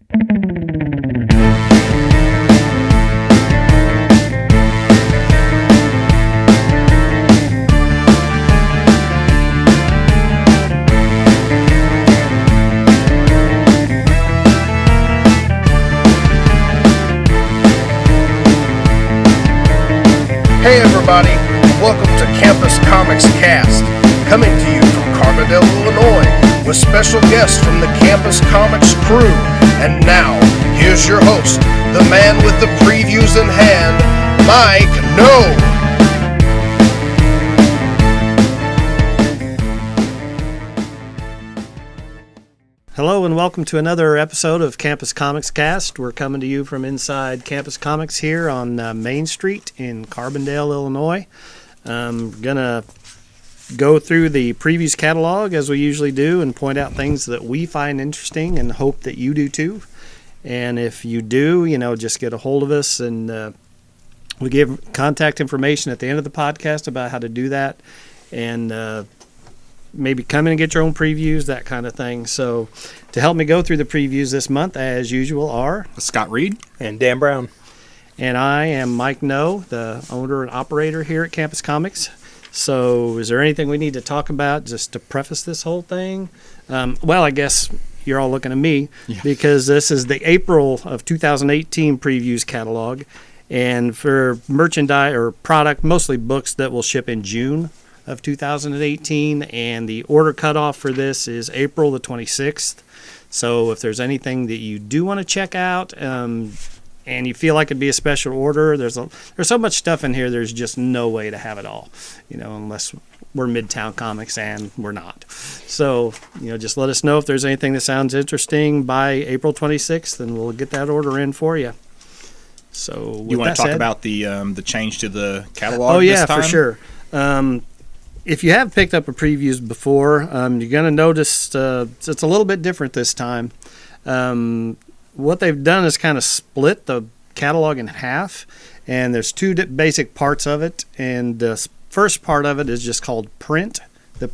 Hey everybody, welcome to Campus Comics Cast, coming to you from Carbondale, Illinois, with special guests from the Campus Comics crew. And now, here's your host, the man with the previews in hand, Mike No. Hello and welcome to another episode of Campus Comics Cast. We're coming to you from inside Campus Comics here on Main Street in Carbondale, Illinois. I'm going to go through the previews catalog as we usually do and point out things that we find interesting and hope that you do too. And if you do, just get a hold of us, and we give contact information at the end of the podcast about how to do that, and maybe come in and get your own previews, that kind of thing. So to help me go through the previews this month, as usual, are Scott Reed and Dan Brown. And I am Mike No, the owner and operator here at Campus Comics. So is there anything we need to talk about just to preface this whole thing? Well, I guess you're all looking at me because this is the April of 2018 previews catalog. And for merchandise or product, mostly books that will ship in June of 2018, and the order cutoff for this is April the 26th. So if there's anything that you do want to check out, and you feel like it'd be a special order, there's so much stuff in here, there's just no way to have it all, unless we're Midtown Comics, and we're not. So, just let us know if there's anything that sounds interesting by April 26th, and we'll get that order in for you. So you want to talk about the change to the catalog? Oh yeah, this time? for sure. If you have picked up a previews before, you're going to notice it's a little bit different this time. What they've done is kind of split the catalog in half, and there's two basic parts of it. And the first part of it is just called print, the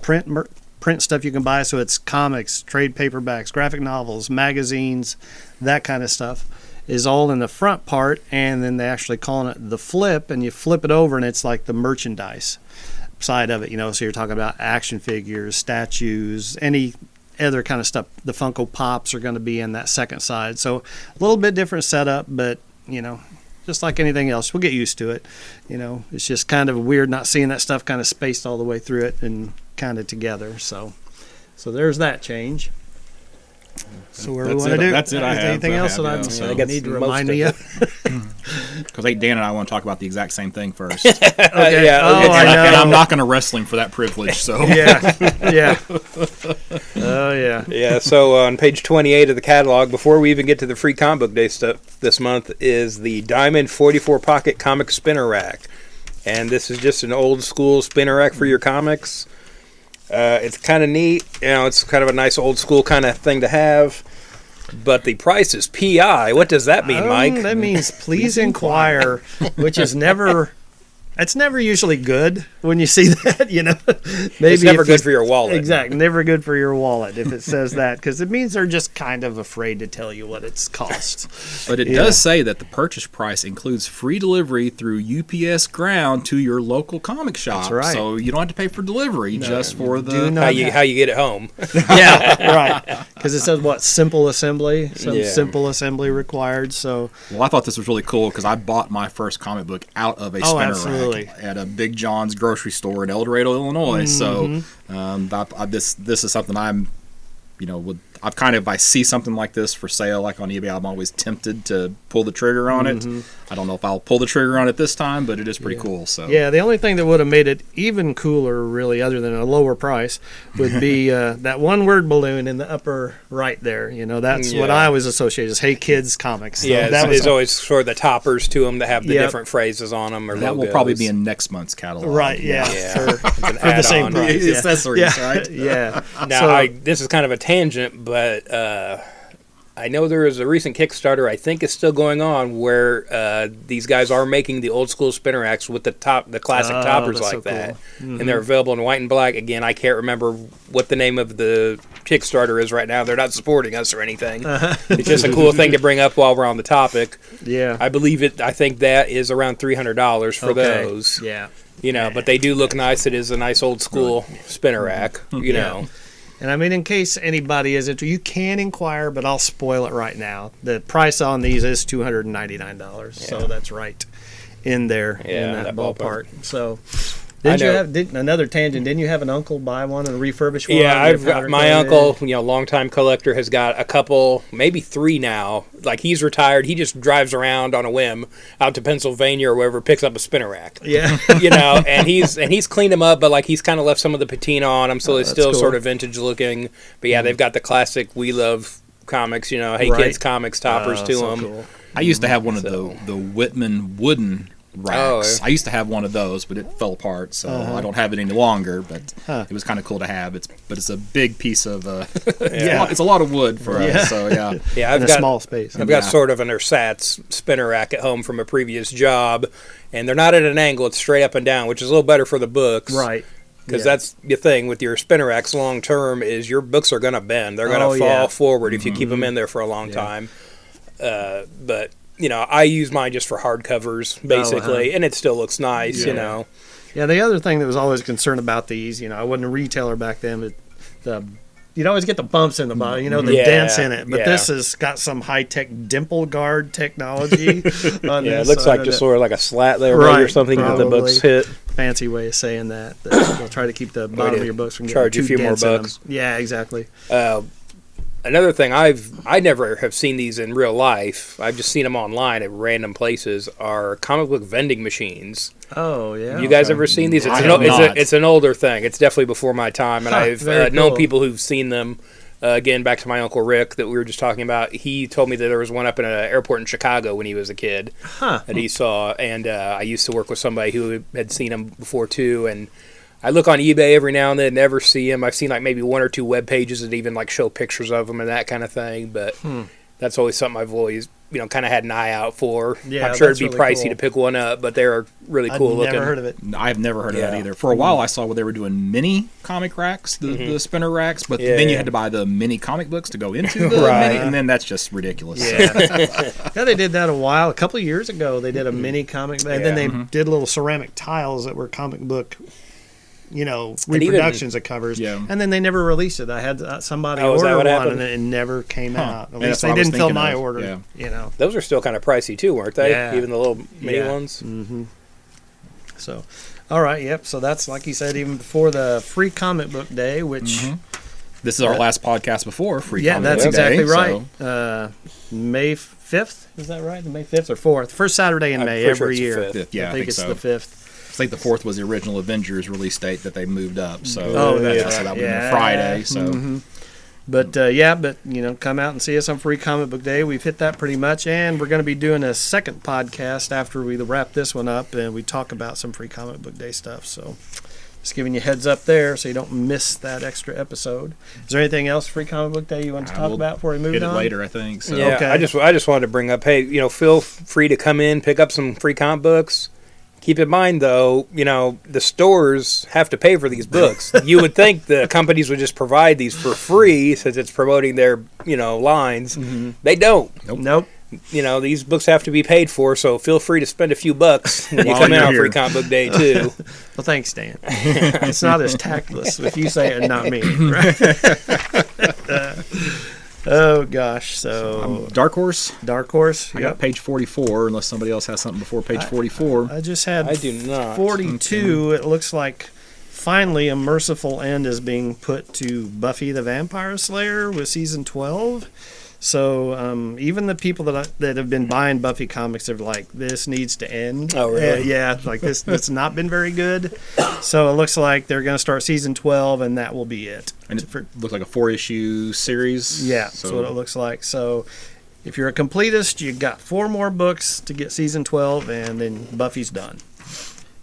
print stuff you can buy. So it's comics, trade paperbacks, graphic novels, magazines, that kind of stuff is all in the front part. And then they actually calling it the flip, and you flip it over, and it's like the merchandise side of it, so you're talking about action figures, statues, any other kind of stuff. The Funko Pops are going to be in that second side, so a little bit different setup, but just like anything else, we'll get used to it. It's just kind of weird not seeing that stuff kind of spaced all the way through it and kind of together. So there's that change. So where we want to do? That's it. Anything else that I need to remind me of? Because Dan and I want to talk about the exact same thing first. Okay. Yeah. Oh, I know. And I'm not going to wrestle him for that privilege. So yeah. Oh yeah. Yeah. So on page 28 of the catalog, before we even get to the free comic book day stuff this month, is the Diamond 44 Pocket Comic Spinner Rack, and this is just an old school spinner rack for your comics. It's kind of neat. It's kind of a nice old school kind of thing to have. But the price is PI. What does that mean, Mike? That means please inquire, which is never... It's never usually good when you see that, Maybe it's never good for your wallet. Exactly. Never good for your wallet if it says that, because it means they're just kind of afraid to tell you what it's cost. But it does say that the purchase price includes free delivery through UPS Ground to your local comic shop. That's right. So you don't have to pay for delivery, just for how you get it home. Yeah, right. Because it says, simple assembly? Simple assembly required. So. Well, I thought this was really cool because I bought my first comic book out of a spinner absolutely. Rack at a Big John's grocery store in El Dorado, Illinois. Mm-hmm. So this is something I'm, I've kind of, if I see something like this for sale, like on eBay, I'm always tempted to pull the trigger on it. I don't know if I'll pull the trigger on it this time, but it is pretty cool. So yeah, the only thing that would have made it even cooler, really, other than a lower price, would be that one-word balloon in the upper right there. That's what I always associate as "Hey Kids" comics. So there's always sort of the toppers to them that have the different phrases on them or that logos. will probably be in next month's catalog. Right? Yeah, for the same price. Accessories, right? Yeah. Now, this is kind of a tangent, but I know there is a recent Kickstarter, I think it's still going on, where these guys are making the old school spinner racks with the classic toppers that's like so that. cool. And they're available in white and black. Again, I can't remember what the name of the Kickstarter is right now. They're not supporting us or anything. It's just a cool thing to bring up while we're on the topic. Yeah. I think that is around $300 for Okay. those. Yeah. But they do look nice. It is a nice old school spinner rack, you know. And I mean, in case anybody is interested, you can inquire, but I'll spoil it right now. The price on these is $299, so that's right in there in that ballpark. So, another tangent? Didn't you have an uncle buy one and refurbish one? Yeah, I've got my uncle, longtime collector, has got a couple, maybe 3 now. Like, he's retired. He just drives around on a whim out to Pennsylvania or wherever, picks up a spinner rack. Yeah. And he's cleaned them up, but like he's kind of left some of the patina on them, so it's still cool. sort of vintage looking. But yeah, they've got the classic We Love Comics, Hey Right. Kids Comics toppers to them. Cool. I used to have one of the Whitman wooden racks. Oh, I used to have one of those, but it fell apart, so I don't have it any longer. But it was kind of cool to have. It's a big piece of it's a lot of wood for us. So yeah, Yeah, In a small space. I've got sort of an ersatz spinner rack at home from a previous job, and they're not at an angle; it's straight up and down, which is a little better for the books, Right. Because that's the thing with your spinner racks long term is your books are going to bend; they're going to fall forward if you keep them in there for a long time. But I use mine just for hardcovers, basically, and it still looks nice, Yeah, the other thing that was always a concern about these, I wasn't a retailer back then, but you'd always get the bumps in the bottom, the dents in it. But this has got some high-tech dimple guard technology on this. It looks like just sort of like a slat there or something that the books hit. Fancy way of saying that. They'll try to keep the bottom of your books from getting charge you too a few more dense in them. bucks. Yeah, exactly. Another thing I never have seen these in real life. I've just seen them online at random places. Are comic book vending machines. Oh yeah. You guys ever seen these? It's an older thing. It's definitely before my time, and I've known cool. people who've seen them. Again, back to my Uncle Rick that we were just talking about. He told me that there was one up in an airport in Chicago when he was a kid that he saw, and I used to work with somebody who had seen them before too. And I look on eBay every now and then, never see them. I've seen like maybe 1 or 2 web pages that even like show pictures of them and that kind of thing. But that's always something I've always kind of had an eye out for. Yeah, I'm sure it'd be that's pricey really to pick one up, but they're really cool looking. I've never heard of it. I've never heard of that either. For a while, I saw where they were doing mini comic racks, the spinner racks, but then you had to buy the mini comic books to go into the mini, and then that's just ridiculous. Yeah. Yeah, they did that a couple of years ago. They did a mini comic, and then they did little ceramic tiles that were comic book reproductions of covers. Yeah. And then they never released it. I had somebody is that order what one, happened? and it never came out. At Yeah, least that's they what I was didn't fill thinking my of. order. Yeah. Those are still kind of pricey too, weren't they? Yeah. Even the little mini Yeah. ones. So, all right, yep. So that's, like you said, even before the free comic book day, which... This is our last podcast before Free Yeah, Comic that's Book exactly Day, right. so- May 5th, is that right? May 5th or 4th? First Saturday in I'm May pretty sure every it's the year. 5th. Yeah, I think it's so. the 5th. I think the 4th was the original Avengers release date that they moved up. So, Oh, that's so right. that would have been Yeah. a Friday. So, But come out and see us on Free Comic Book Day. We've hit that pretty much, and we're going to be doing a second podcast after we wrap this one up, and we talk about some Free Comic Book Day stuff. So, just giving you a heads up there so you don't miss that extra episode. Is there anything else Free Comic Book Day you want to talk we'll about before we move hit it on? later, I think. So. Yeah, Okay. I just wanted to bring up, hey, feel free to come in, pick up some free comic books. Keep in mind, though, the stores have to pay for these books. You would think the companies would just provide these for free since it's promoting their, lines. They don't. Nope. These books have to be paid for, so feel free to spend a few bucks when you While come in you're on here. Free Comic Book Day, too. Well, thanks, Dan. It's not as tactless if you say it, not me. Right? Oh, gosh. So, Dark Horse. Dark Horse. I got page 44, unless somebody else has something before page 44. I just had I do not. 42. It looks like finally a merciful end is being put to Buffy the Vampire Slayer with season 12. So even the people that have been buying Buffy comics are like, this needs to end. Oh, really? Yeah, like this. It's not been very good. So it looks like they're going to start season 12, and that will be it. And it looked like a 4-issue series. Yeah, that's what it looks like. So if you're a completist, you've got 4 more books to get season 12, and then Buffy's done.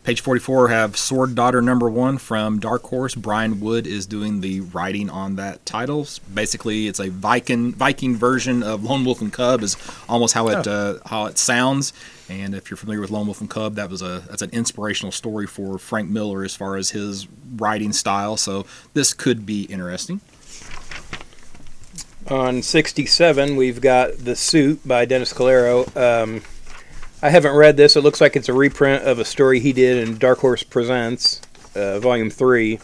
Page 44 have Sword Daughter #1 from Dark Horse. Brian Wood is doing the writing on that title. Basically, it's a Viking version of Lone Wolf and Cub is almost how it sounds. And if you're familiar with Lone Wolf and Cub, that's an inspirational story for Frank Miller as far as his writing style. So this could be interesting. On 67, we've got The Suit by Dennis Calero. I haven't read this. It looks like it's a reprint of a story he did in Dark Horse Presents, Volume 3.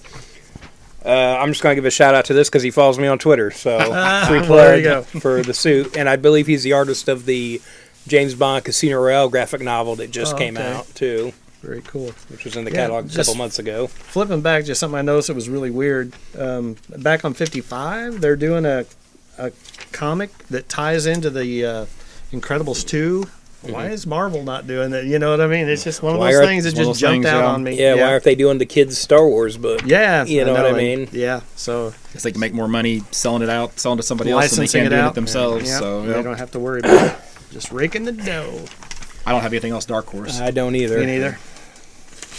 I'm just going to give a shout out to this because he follows me on Twitter. So free There you go. plug for The Suit. And I believe he's the artist of the James Bond Casino Royale graphic novel that just came okay. out, too, Very cool. which was in the Yeah, catalog a just- couple months ago. Flipping back, just something I noticed that was really weird. Back on 55, they're doing a comic that ties into the Incredibles 2. Why is Marvel not doing that? You know what I mean? It's just one of Why those are- things that it's one of just those jumped things, out yeah. on me. Yeah, why aren't they doing the kids' Star Wars book? Yeah, You know what I mean? Yeah, so Guess they can make more money selling it to somebody else than they licensing can it doing out it themselves. Yeah, So they yeah. don't have to worry about it. Just raking the dough. I don't have anything else Dark Horse. I don't either. Me neither.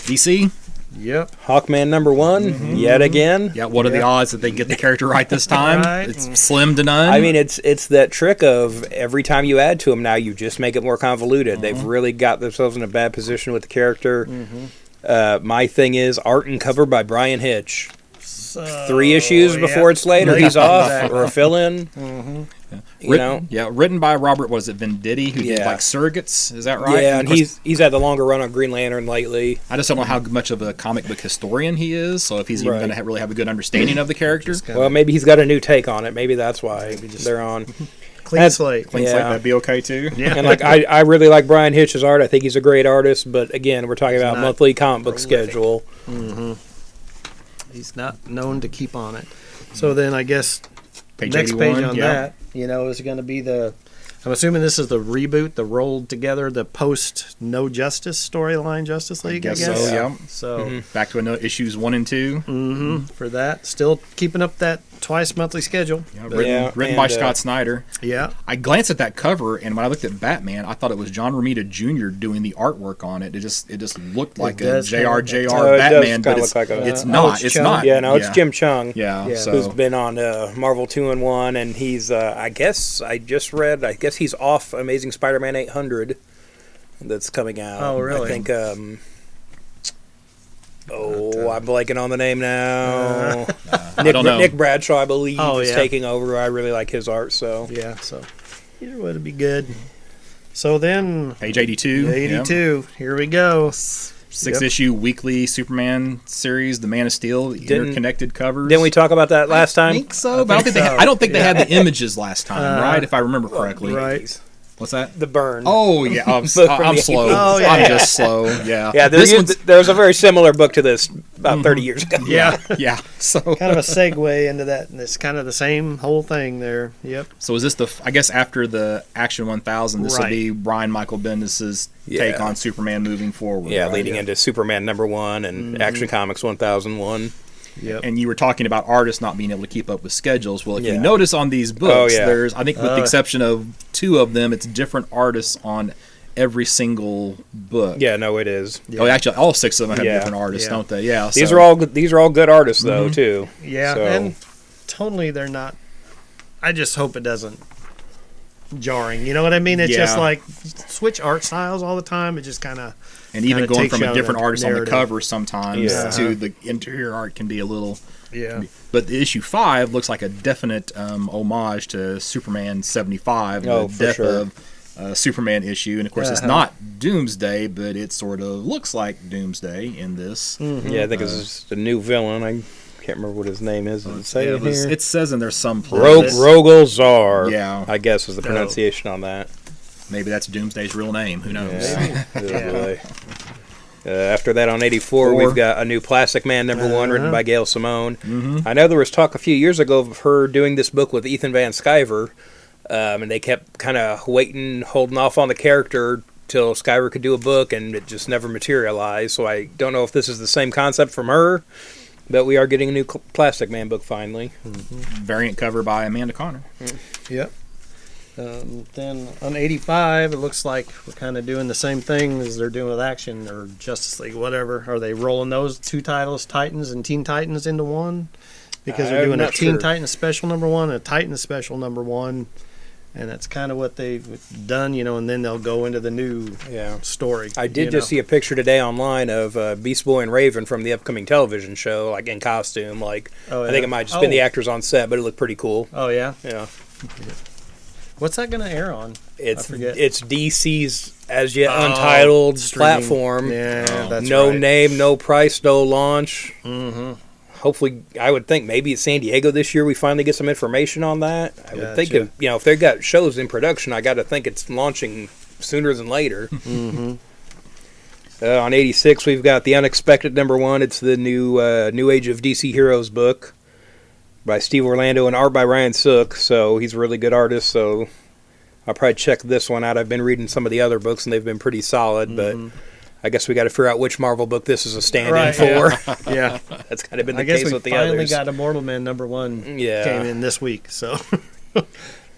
DC? Yep. Hawkman #1, yet again. Yeah, what are the odds that they get the character right this time? Right. It's slim to none. I mean, it's that trick of every time you add to them now, you just make it more convoluted. They've really got themselves in a bad position with the character. My thing is art and cover by Brian Hitch. 3 issues before it's late, or Yeah, he's off, exactly. or a fill-in. You know. written by Robert, was it Venditti, who did Yeah. like Surrogates? Is that right? Yeah, of and course, he's had the longer run on Green Lantern lately. I just don't know how much of a comic book historian he is. So if he's even Right. going to really have a good understanding of the character, Well, maybe he's got a new take on it. Maybe that's why they're on. Clean That's- slate. things Yeah. like that'd be okay too. Yeah. And like I really like Brian Hitch's art. I think he's a great artist. But again, we're talking about not monthly comic book prolific. schedule. He's not known to keep on it. So then I guess Page next 81, page on yeah. that, is going to be I'm assuming this is the reboot, the rolled together, the post No Justice storyline Justice League, I guess guess. so, yeah. So Back to issues 1 and 2. for that, still keeping up that twice monthly schedule. Yeah, But- written by and, Scott Snyder. yeah. I glanced at that cover, and when I looked at Batman, I thought it was John Romita Jr. doing the artwork on it. It just looked like a does kinda look JRJR like that. It does Batman, but kinda it's, look like a- it's Oh, not. it's It's Chung. not. Yeah, no, it's Jim Chung. Yeah, Yeah. so Who's been on Marvel 2-in-1, and he's I guess he's off Amazing Spider-Man 800 that's coming out. Oh, really? I think I'm blanking on the name now. I don't know. Nick Bradshaw, I believe, Oh, is yeah. taking over. I really like his art, so Yeah, so either would be good. So then Page 82. 82, here we go. 6-issue weekly Superman series, The Man of Steel, the Didn't- interconnected covers. Didn't we talk about that last I time? think so, but think I so. don't think they had the images last time, right? If I remember correctly. Right. What's that? The Burn. Oh yeah, I'm Book from I'm the slow. 80s. Oh, yeah. I'm just slow. Yeah. Yeah, This one's there was a very similar book to this about 30 years ago. Yeah. yeah. So Kind of a segue into that, and it's kind of the same whole thing there. Yep. So is this I guess after the Action 1000, this will Right. be Brian Michael Bendis' take Yeah. on Superman moving forward. Yeah, right? leading into Superman #1 and Action Comics 1001. Yep. And you were talking about artists not being able to keep up with schedules. Well, if you Yeah. notice on these books, Oh, yeah. there's, I think with the exception of 2 of them, it's different artists on every single book. Yeah, no, it is. Oh, actually, all 6 of them have Yeah. different artists, Yeah. don't they? Yeah. These so- are all good artists though too. Yeah, So- and totally they're not. I just hope it doesn't jarring. You know what I mean? It's just Yeah. like switch art styles all the time. It just kind of And even kinda going takes from you a out different of the artist on the narrative. cover sometimes Yeah. to the interior art can be a little. yeah. But the issue 5 looks like a definite homage to Superman 75, Oh, the for death sure. of Superman issue. And of course, it's not Doomsday, but it sort of looks like Doomsday in this. Yeah, I think it's just a new villain. I can't remember what his name is. Does it say Yeah, it here? it says in there some place. Rogol Zar. Yeah. I guess is the pronunciation on that. Maybe that's Doomsday's real name. Who knows? Yeah. Oh, boy. After that, on 84, we've got a new Plastic Man #1 written by Gail Simone. I know there was talk a few years ago of her doing this book with Ethan Van Sciver, and they kept kind of holding off on the character till Sciver could do a book, and it just never materialized. So I don't know if this is the same concept from her, but we are getting a new Plastic Man book finally. Variant cover by Amanda Connor. Yep. Then on 85, it looks like we're kind of doing the same thing as they're doing with Action or Justice League, whatever. Are they rolling those two titles, Titans and Teen Titans, into one? Because they're I'm doing a not Teen sure. Titans special #1 and a Titans special #1. And that's kind of what they've done, and then they'll go into the new Yeah. story. I did just see a picture today online of Beast Boy and Raven from the upcoming television show, like in costume. Like Oh, I think yeah? it might just been the actors on set, but it looked pretty cool. Oh, yeah? Yeah, What's that going to air on? it's forget. it's DC's as yet Oh, untitled streaming. platform. Yeah, that's no right. name, no price, no launch. Mm-hmm. Hopefully, I would think maybe it's San Diego this year. We finally get some information on that. I would think Gotcha. if they've got shows in production, I got to think it's launching sooner than later. Mm-hmm. On 86, we've got The Unexpected #1. It's the new Age of DC Heroes book by Steve Orlando and art by Ryan Sook. So he's a really good artist. So I'll probably check this one out. I've been reading some of the other books and they've been pretty solid, but I guess we got to figure out which Marvel book this is a stand-in Right, for. Yeah. That's kind of been the I guess case we with the finally others. got Immortal Man #1 Yeah. came in this week, so the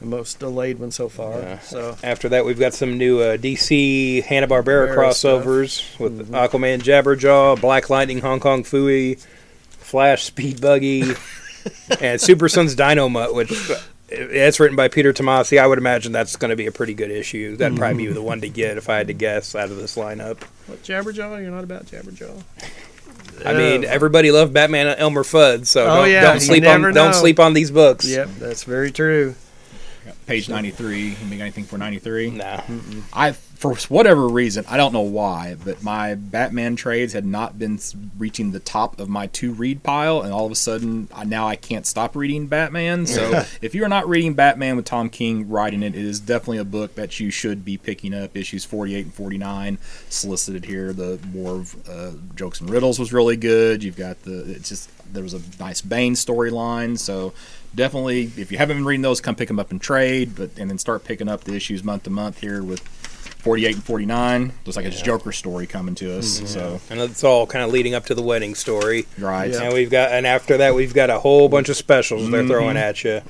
most delayed one so far. Yeah. So After that, we've got some new DC Hanna-Barbera Barbera crossovers with Aquaman Jabberjaw, Black Lightning Hong Kong Fooey, Flash Speed Buggy, and Super Sons Dynamite, which it's written by Peter Tomasi. I would imagine that's going to be a pretty good issue. That'd probably be the one to get if I had to guess out of this lineup. what, Jabberjaw? You're not about Jabberjaw. I mean, everybody loved Batman Elmer Fudd, so Oh, yeah, don't you sleep never on don't know. sleep on these books. Yep, that's very true. Page 93. You make anything for 93? Nah. I, for whatever reason, I don't know why, but my Batman trades had not been reaching the top of my to-read pile, and all of a sudden, now I can't stop reading Batman. So if you're not reading Batman with Tom King writing it, it is definitely a book that you should be picking up. Issues 48 and 49 solicited here. The War of Jokes and Riddles was really good. You've got there was a nice Bane storyline, so definitely, if you haven't been reading those, come pick them up and trade, and then start picking up the issues month to month here with 48 and 49. Looks like it's Joker story coming to us. So And it's all kind of leading up to the wedding story. right, And after that, we've got a whole bunch of specials they're throwing at you.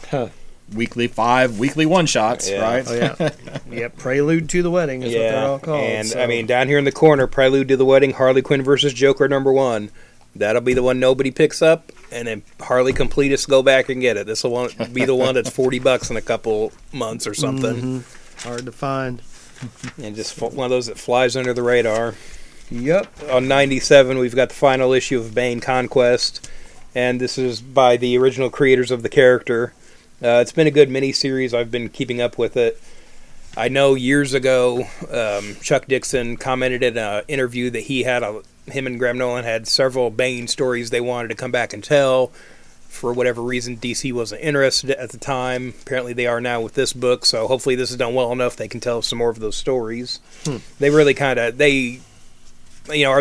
weekly one shots, Yeah. right? Oh yeah, yep. Prelude to the wedding is what they're all called. And so. I mean, down here in the corner, Prelude to the Wedding, Harley Quinn versus Joker #1. That'll be the one nobody picks up, and then Harley completists go back and get it. This will be the one that's $40 in a couple months or something, hard to find. and just one of those that flies under the radar. Yep. On 97, we've got the final issue of Bane Conquest, and this is by the original creators of the character. It's been a good miniseries. I've been keeping up with it. I know years ago, Chuck Dixon commented in an interview that him and Graham Nolan had several Bane stories they wanted to come back and tell. For whatever reason, DC wasn't interested at the time. Apparently they are now with this book, so hopefully this is done well enough they can tell some more of those stories. They really are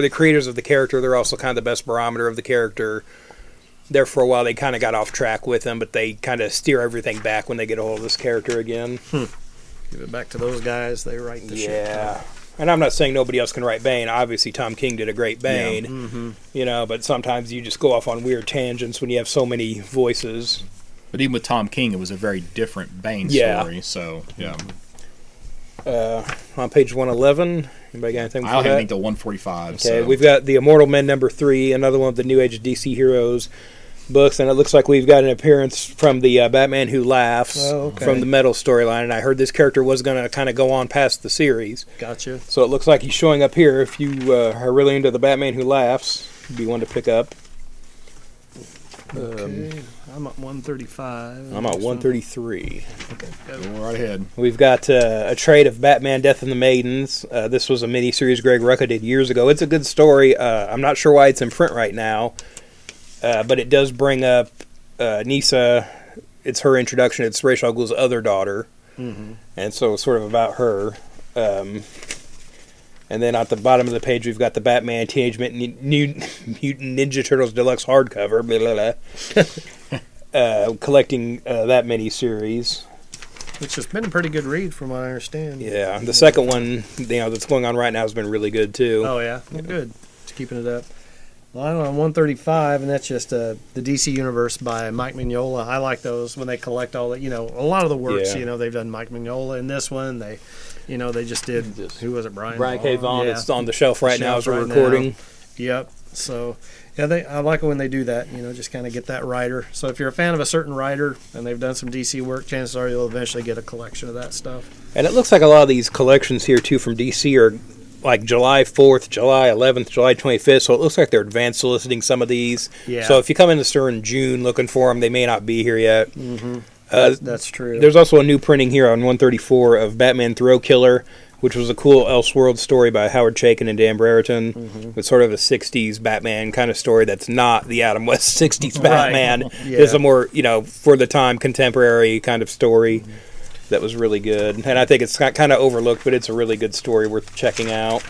the creators of the character. They're also kind of the best barometer of the character. There for a while they kind of got off track with him, but they kind of steer everything back when they get a hold of this character again. Give it back to those guys. They write the shit. Yeah. And I'm not saying nobody else can write Bane. Obviously, Tom King did a great Bane. But sometimes you just go off on weird tangents when you have so many voices. But even with Tom King, it was a very different Bane Yeah. story. So yeah, On page 111, anybody got anything I for don't have that? anything till 145. Okay, so. we've got the Immortal Men #3, another one of the New Age of DC Heroes books, and it looks like we've got an appearance from the Batman Who Laughs from the Metal storyline, and I heard this character was going to kind of go on past the series. Gotcha. So it looks like he's showing up here. If you are really into the Batman Who Laughs, it'd be one to pick up. Okay. I'm at 135. I'm at 133. Go right ahead. We've got a trade of Batman Death and the Maidens. This was a miniseries Greg Rucka did years ago. It's a good story. I'm not sure why it's in print right now, but it does bring up Nisa. It's her introduction. It's Ra's al Ghul's other daughter, and so it's sort of about her. And then at the bottom of the page, we've got the Batman Teenage Mutant Ninja Turtles Deluxe hardcover, collecting that miniseries. Which has been a pretty good read from what I understand. Yeah, the second one, that's going on right now has been really good too. Oh, yeah. Well, good. It's keeping it up. Well, I'm on 135, and that's just the DC Universe by Mike Mignola. I like those when they collect all the, a lot of the works. Yeah. They've done Mike Mignola in this one. They just did. Who was it? Brian K. Vaughan. Yeah. It's on the shelf right now as we're right recording. now. Yep. So, yeah, I like it when they do that. Just kind of get that writer. So if you're a fan of a certain writer and they've done some DC work, chances are you'll eventually get a collection of that stuff. And it looks like a lot of these collections here too from DC are like July 4th, July 11th, July 25th. So it looks like they're advanced soliciting some of these. Yeah. So if you come in the store in June looking for them, they may not be here yet. Mm-hmm. That's true. There's also a new printing here on 134 of Batman Thrill Killer, which was a cool Elseworld story by Howard Chaykin and Dan Brereton. Mm-hmm. It's sort of a 60s Batman kind of story that's not the Adam West 60s Batman. Yeah. It's a more, for the time, contemporary kind of story that was really good. And I think it's kind of overlooked, but it's a really good story worth checking out.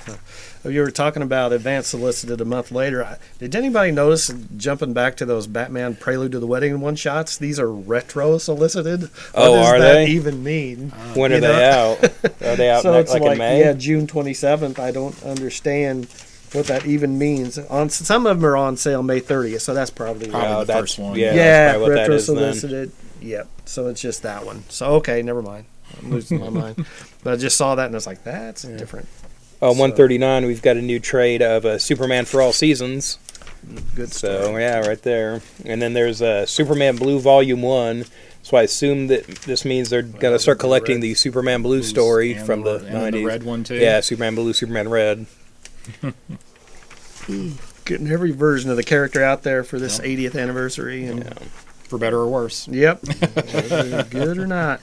You were talking about advanced solicited a month later. Did anybody notice, jumping back to those Batman Prelude to the Wedding one-shots, these are retro solicited? Oh, what does are that they? even mean? When are they out? Are they out So it's like like, in May? yeah, June 27th. I don't understand what that even means. Some of them are on sale May 30th, so that's probably Probably the that's- first one. yeah. yeah, that's probably what that retro is then. solicited. Yep. So it's just that one. So okay, never mind. I'm losing my mind. But I just saw that and I was like, that's different. Oh, 139, we've got a new trade of Superman for All Seasons. Good stuff. So, yeah, right there. And then there's Superman Blue Volume 1. So I assume that this means they're going to start collecting the Superman Blue story And from the and 90s. the red one, too. Yeah, Superman Blue, Superman Red. Getting every version of the character out there for this 80th anniversary. And For better or worse. Yep. Whether good or not.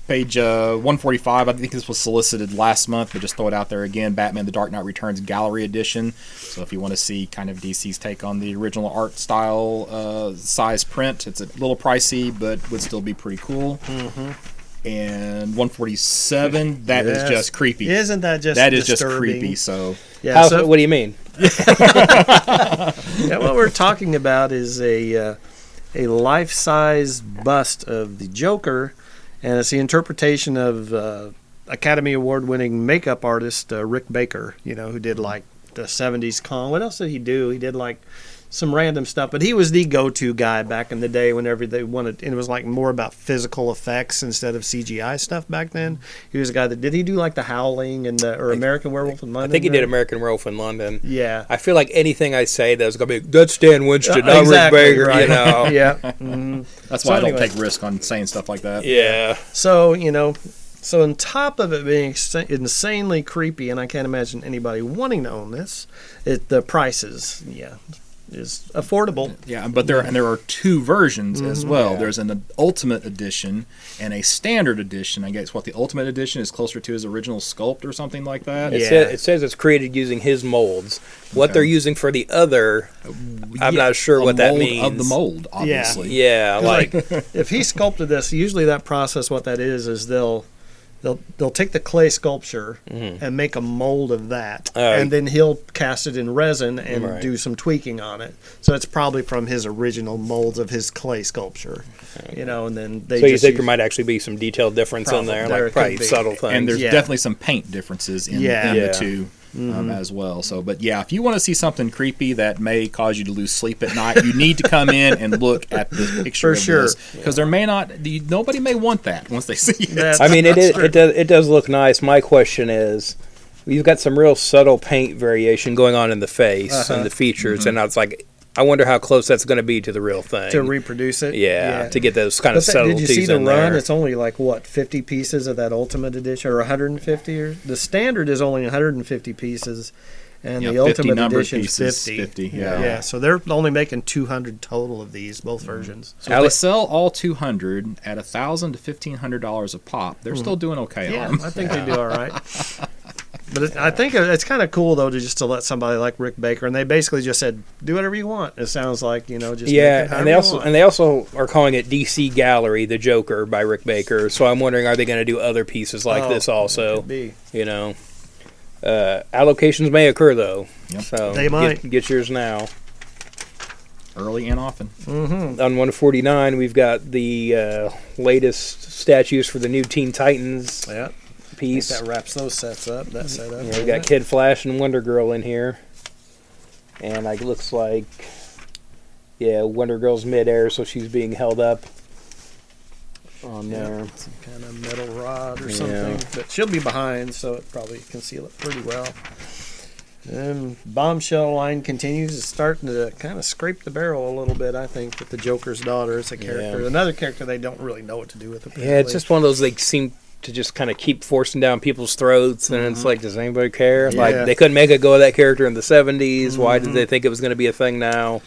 Page 145, I think this was solicited last month, but just throw it out there again. Batman The Dark Knight Returns Gallery Edition. So if you want to see kind of DC's take on the original art style size print, it's a little pricey, but would still be pretty cool. Mm-hmm. And 147, that is Yes. just creepy. Isn't that just That is disturbing? just creepy, so... Yeah, so What do you mean? yeah, what we're talking about is a life-size bust of the Joker, and it's the interpretation of Academy Award-winning makeup artist Rick Baker, who did like the 70s con. What else did he do? He did like some random stuff, but he was the go-to guy back in the day whenever they wanted, and it was like more about physical effects instead of CGI stuff back then. He was a guy that, did he do like The Howling and or American Werewolf in London? I think he did American Werewolf in London. Yeah. I feel like anything I say that's going to be, that's Dan Winston, not Exactly, Rick Baker, right. Yeah. Mhm. That's So why I anyway. don't take risk on saying stuff like that. Yeah. So, so on top of it being insanely creepy, and I can't imagine anybody wanting to own this, the prices, is affordable. Yeah, but there are two versions as well. Yeah. There's an Ultimate Edition and a Standard Edition. I guess what the Ultimate Edition is closer to his original sculpt or something like that. Yeah. It says it's created using his molds. What Okay. they're using for the other, I'm not sure A what that mold means. of the mold, obviously. Yeah, like If he sculpted this, usually that process, what that is they'll take the clay sculpture and make a mold of that, and then he'll cast it in resin and Right. do some tweaking on it. So it's probably from his original molds of his clay sculpture, and then they. so you just think use- there might actually be some detailed difference in there, Probably. There like probably could be. subtle things. And there's Yeah. definitely some paint differences in Yeah. the two as well. So, but yeah, if you want to see something creepy that may cause you to lose sleep at night, you need to come in and look at the picture For of sure. this, because there may not, nobody may want that once they see it. That's- I mean, it does look nice. My question is, you've got some real subtle paint variation going on in the face and the features, and I was like, I wonder how close that's going to be to the real thing. to reproduce it. yeah, to get those kind of But did subtleties you see the in run? there. It's only like 50 pieces of that Ultimate Edition, or 150? Or the standard is only 150 pieces, and Yeah, the 50 Ultimate numbered Edition is pieces, 50. 50, yeah. So they're only making 200 total of these, both versions. So if they sell all 200 at $1,000 to $1,500 a pop, they're still doing okay Yeah, on them. I think they do all right. But I think it's kind of cool though to let somebody like Rick Baker, and they basically just said, "Do whatever you want." It sounds like just make it Yeah, however and they you also want. and they also are calling it DC Gallery, the Joker by Rick Baker. So I'm wondering, are they going to do other pieces like this also? Could be. Allocations may occur though. Yep. So They might. get yours now. Early and often. Mm-hmm. On 149, we've got the latest statues for the new Teen Titans Yeah, I piece. think that wraps those sets up. That setup. Yeah, we got Kid Flash and Wonder Girl in here. And it looks like, yeah, Wonder Girl's midair, so she's being held up on there. Some kind of metal rod or something. But she'll be behind, so it probably conceal it pretty well. Bombshell line continues. It's starting to kind of scrape the barrel a little bit, I think, with the Joker's daughter. It's a character, another character they don't really know what to do with. Apparently. Yeah, it's just one of those they seem to just kind of keep forcing down people's throats, and it's like, does anybody care? Yeah. Like, they couldn't make a go of that character in the 70s. Why did they think it was going to be a thing now?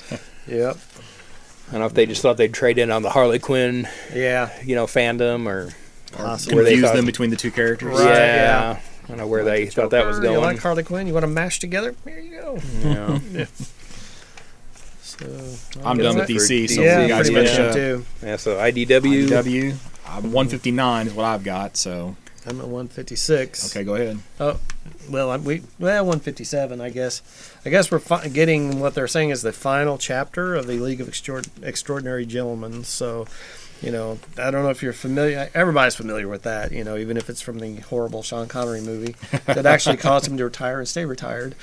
Yep. I don't know if they just thought they'd trade in on the Harley Quinn, Yeah. fandom, or Possibly. where they Confuse thought- them between the two characters. Right. yeah. I don't know where they thought that was You going. like Harley Quinn? You want to mash together? Here you go. Yeah. So, I'm done with DC, so yeah, you guys pretty much finish am up. too. Yeah, so IDW. IDW. 159 is what I've got. So I'm at 156. okay, go ahead. Well, 157, I guess. I guess we're getting what they're saying is the final chapter of the League of Extraordinary Gentlemen. So, I don't know if you're familiar. Everybody's familiar with that. Even if it's from the horrible Sean Connery movie that actually caused him to retire and stay retired.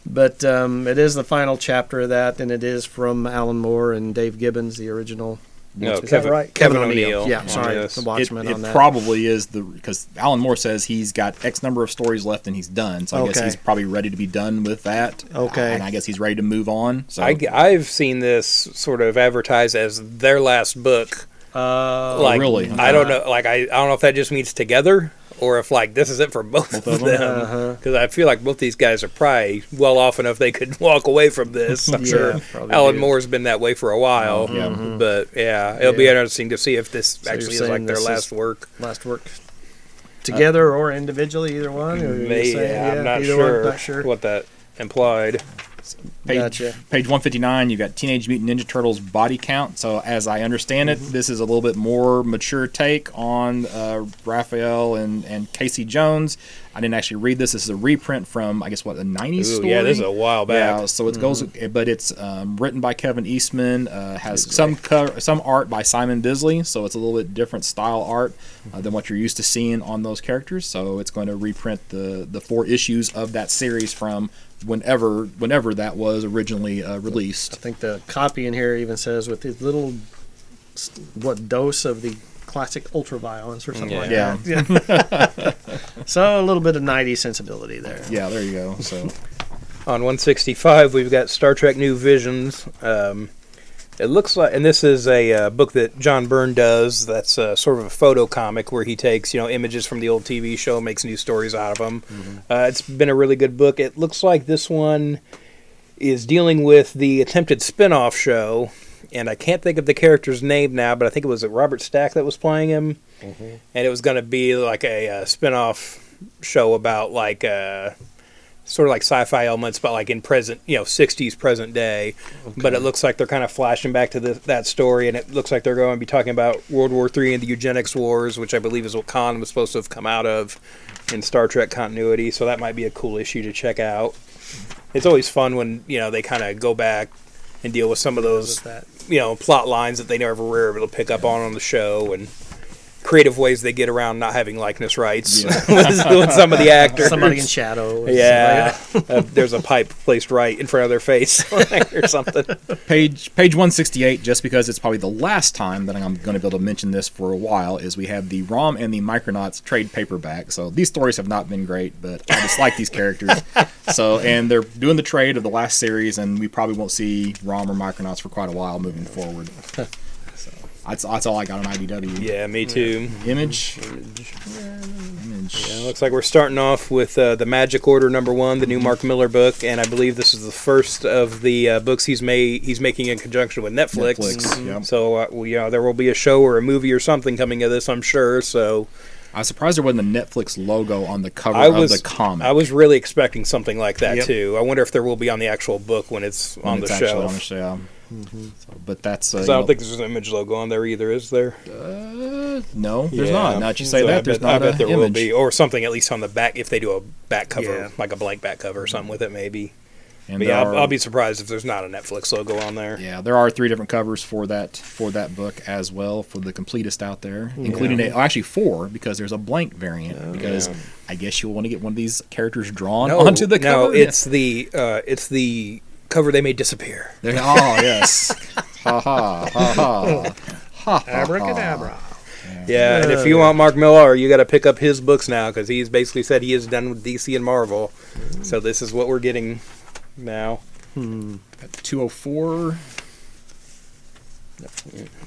But it is the final chapter of that, and it is from Alan Moore and Dave Gibbons, the original. No, Is that Kevin, right? Kevin Kevin O'Neill. O'Neill. Yeah, sorry, Yes. the Watchmen It on that. probably is because Alan Moore says he's got X number of stories left and he's done. So I guess Okay. he's probably ready to be done with that. Okay. And I guess he's ready to move on. So I've seen this sort of advertised as their last book. Like, really? I don't know. Like, I don't know if that just means together or if like this is it for both of them. Uh-huh. Because I feel like both these guys are probably well off enough they could walk away from this. I'm Yeah, sure probably Alan do. Moore's been that way for a while. Yeah. But yeah, it'll be Yeah. interesting to see if this So you're actually is saying like their this last is- work. last work together or individually, either one. Or you Maybe, say, I'm not either one, sure, not sure. what that implied. page, Gotcha. page 159, you've got Teenage Mutant Ninja Turtles body count. So as I understand it, this is a little bit more mature take on Raphael and Casey Jones. I didn't actually read this. This is a reprint from, I guess, what, the 90s Ooh, story? yeah, this is a while back. Yeah, so it goes, but it's written by Kevin Eastman. Has some art by Simon Bisley, so it's a little bit different style art than what you're used to seeing on those characters. So it's going to reprint the 4 issues of that series from whenever that was originally I released. think the copy in here even says with his little dose of the classic ultraviolence or something like Yeah. that. Yeah. So a little bit of 90s sensibility there. Yeah, there you go. So On 165, we've got Star Trek New Visions. It looks like, and this is a book that John Byrne does. That's sort of a photo comic where he takes images from the old TV show, makes new stories out of them. It's been a really good book. It looks like this one is dealing with the attempted spin-off show, and I can't think of the character's name now, but I think it was Robert Stack that was playing him, and it was going to be like a spin-off show about like sort of like sci-fi elements, but like in present, 60s present day. But it looks like they're kind of flashing back to that story, and it looks like they're going to be talking about World War III and the eugenics wars, which I believe is what Khan was supposed to have come out of in Star Trek continuity. So that might be a cool issue to check out. It's always fun when they kind of go back and deal with some of those plot lines that they never were able to pick up on the show, and creative ways they get around not having likeness rights with some of the actors. Somebody in shadow. Yeah, there's a pipe placed right in front of their face or something. page 168, just because it's probably the last time that I'm going to be able to mention this for a while, is we have the Rom and the Micronauts trade paperback. So these stories have not been great, but I just like these characters. So, and they're doing the trade of the last series, and we probably won't see Rom or Micronauts for quite a while moving forward. That's all I got on IDW. Yeah, me too. Image. Yeah, looks like we're starting off with the Magic Order #1, the new Mark Miller book, and I believe this is the first of the books he's making in conjunction with Netflix. Yep. So there will be a show or a movie or something coming of this, I'm sure. So I was surprised there wasn't a Netflix logo on the cover of the comic. I was really expecting something like that Yep. too. I wonder if there will be on the actual book when it's when on the it's actually shelf. on the shelf. So, but that's 'Cause I don't think there's an image logo on there either, is there? no, there's not. Now that you say So that, there's I not bet an there image. will be, or something at least on the back if they do a back cover, Yeah. like a blank back cover or something with it, maybe. And But there yeah, are- I'll be surprised if there's not a Netflix logo on there. Yeah, there are 3 different covers for that book as well for the completist out there, including actually 4 because there's a blank variant because I guess you'll want to get one of these characters drawn onto the cover. No, it's the cover they may disappear. Oh, yes. Ha ha, ha ha. Ha, Abracadabra. Yeah, and if you want Mark Millar, you got to pick up his books now because he's basically said he is done with DC and Marvel. So this is what we're getting now. 204.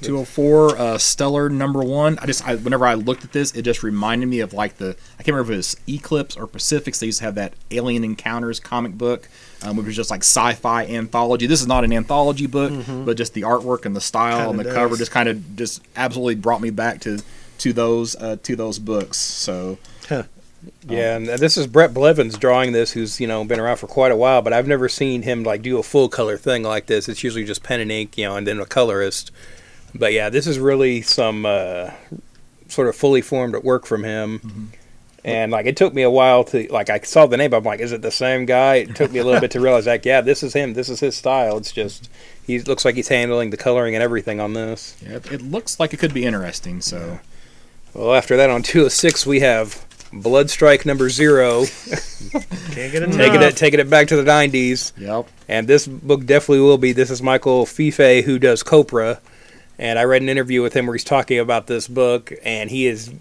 204 Stellar #1. Whenever I looked at this, it just reminded me of like I can't remember if it was Eclipse or Pacifics. They used to have that Alien Encounters comic book, which was just like sci-fi anthology. This is not an anthology book, but just the artwork and the style and the cover just absolutely brought me back to those books. So. Yeah, and this is Brett Blevins drawing this, who's been around for quite a while, but I've never seen him like do a full color thing like this. It's usually just pen and ink, and then a colorist. But yeah, this is really some sort of fully formed work from him. And like it took me a while to I saw the name, but I'm like, is it the same guy? It took me a little bit to realize yeah, this is him. This is his style. It's just he looks like he's handling the coloring and everything on this. Yeah, it looks like it could be interesting. So, well, after that on 206 we have Bloodstrike #0. Can't get enough. Taking it back to the 90s. Yep. And this book definitely will be. This is Michael Fife, who does Copra. And I read an interview with him where he's talking about this book, and he is